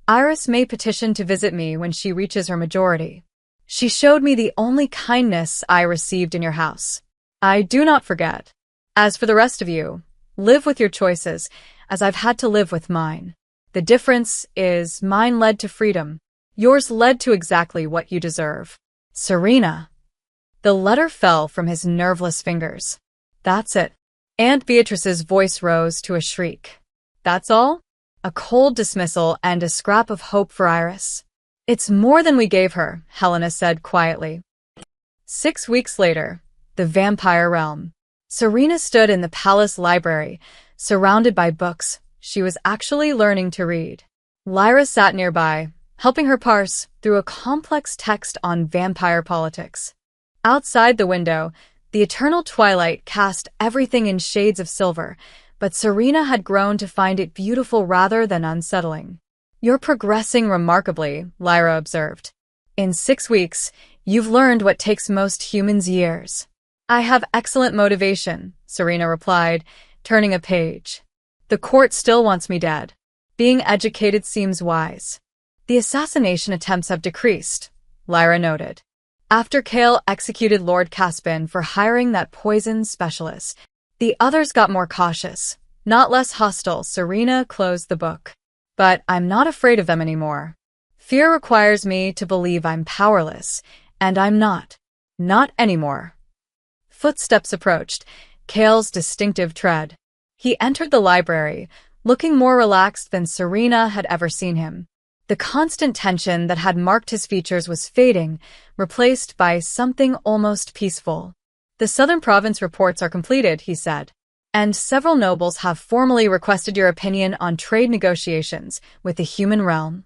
Iris may petition to visit me when she reaches her majority. She showed me the only kindness I received in your house. I do not forget. As for the rest of you, live with your choices, as I've had to live with mine. The difference is mine led to freedom. Yours led to exactly what you deserve. Serena. The letter fell from his nerveless fingers. That's it. Aunt Beatrice's voice rose to a shriek. That's all? A cold dismissal and a scrap of hope for Iris. It's more than we gave her, Helena said quietly. 6 weeks later, the vampire realm. Serena stood in the palace library, surrounded by books. She was actually learning to read. Lyra sat nearby, helping her parse through a complex text on vampire politics. Outside the window, the eternal twilight cast everything in shades of silver, but Serena had grown to find it beautiful rather than unsettling. You're progressing remarkably, Lyra observed. In 6 weeks, you've learned what takes most humans years. I have excellent motivation, Serena replied, turning a page. The court still wants me dead. Being educated seems wise. The assassination attempts have decreased, Lyra noted. After Kale executed Lord Caspin for hiring that poison specialist, the others got more cautious, not less hostile. Serena closed the book. But I'm not afraid of them anymore. Fear requires me to believe I'm powerless, and I'm not. Not anymore. Footsteps approached, Kale's distinctive tread. He entered the library, looking more relaxed than Serena had ever seen him. The constant tension that had marked his features was fading, replaced by something almost peaceful. The Southern Province reports are completed, he said, and several nobles have formally requested your opinion on trade negotiations with the human realm.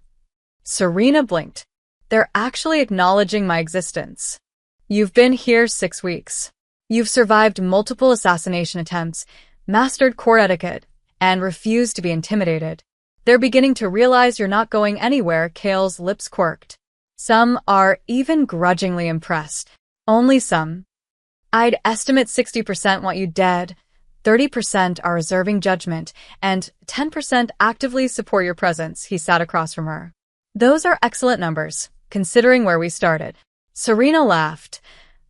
Serena blinked. They're actually acknowledging my existence. You've been here 6 weeks. You've survived multiple assassination attempts, mastered court etiquette, and refused to be intimidated. They're beginning to realize you're not going anywhere. Kale's lips quirked. Some are even grudgingly impressed. Only some. I'd estimate 60% want you dead, 30% are reserving judgment, and 10% actively support your presence. He sat across from her. Those are excellent numbers, considering where we started. Serena laughed,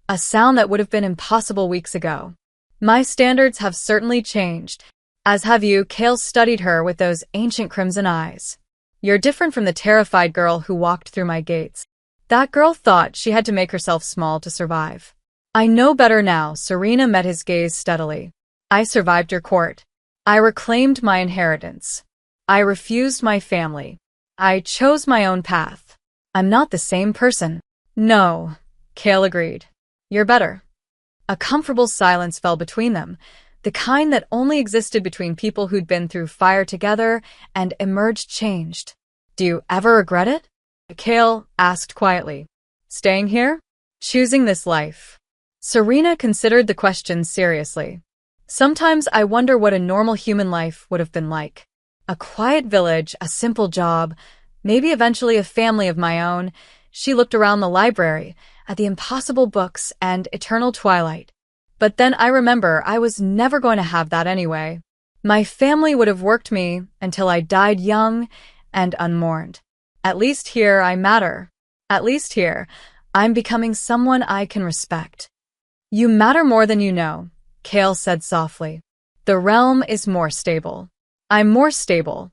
a sound that would have been impossible weeks ago. My standards have certainly changed. As have you. Kale studied her with those ancient crimson eyes. You're different from the terrified girl who walked through my gates. That girl thought she had to make herself small to survive. I know better now. Serena met his gaze steadily. I survived your court. I reclaimed my inheritance. I refused my family. I chose my own path. I'm not the same person. No, Kale agreed. You're better. A comfortable silence fell between them, the kind that only existed between people who'd been through fire together and emerged changed. Do you ever regret it? Kale asked quietly. Staying here? Choosing this life? Serena considered the question seriously. Sometimes I wonder what a normal human life would have been like. A quiet village, a simple job, maybe eventually a family of my own. She looked around the library, at the impossible books and eternal twilight. But then I remember I was never going to have that anyway. My family would have worked me until I died young and unmourned. At least here I matter. At least here, I'm becoming someone I can respect. You matter more than you know, Kale said softly. The realm is more stable. I'm more stable.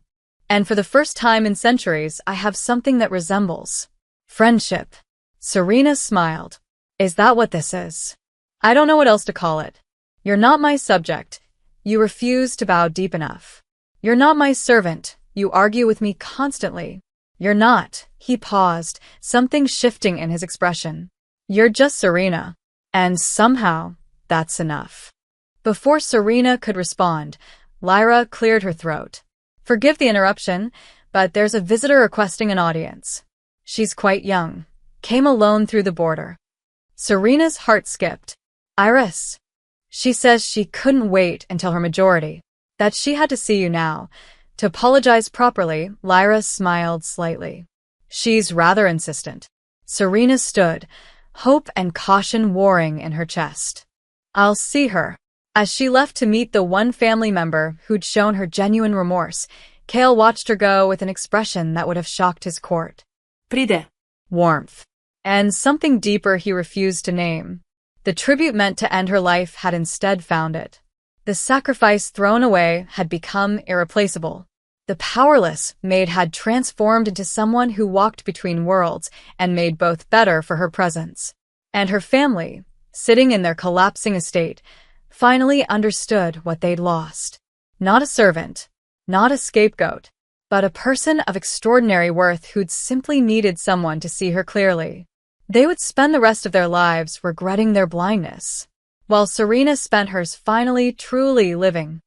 And for the first time in centuries, I have something that resembles friendship. Serena smiled. Is that what this is? I don't know what else to call it. You're not my subject. You refuse to bow deep enough. You're not my servant. You argue with me constantly. You're not. He paused, something shifting in his expression. You're just Serena. And somehow, that's enough. Before Serena could respond, Lyra cleared her throat. Forgive the interruption, but there's a visitor requesting an audience. She's quite young. Came alone through the border. Serena's heart skipped. Iris. She says she couldn't wait until her majority. That she had to see you now. To apologize properly, Lyra smiled slightly. She's rather insistent. Serena stood, hope and caution warring in her chest. I'll see her. As she left to meet the one family member who'd shown her genuine remorse, Kale watched her go with an expression that would have shocked his court. Pride. Warmth. And something deeper he refused to name. The tribute meant to end her life had instead found it. The sacrifice thrown away had become irreplaceable. The powerless Maid had transformed into someone who walked between worlds and made both better for her presence. And her family, sitting in their collapsing estate, finally understood what they'd lost. Not a servant, not a scapegoat, but a person of extraordinary worth who'd simply needed someone to see her clearly. They would spend the rest of their lives regretting their blindness, while Serena spent hers finally truly living.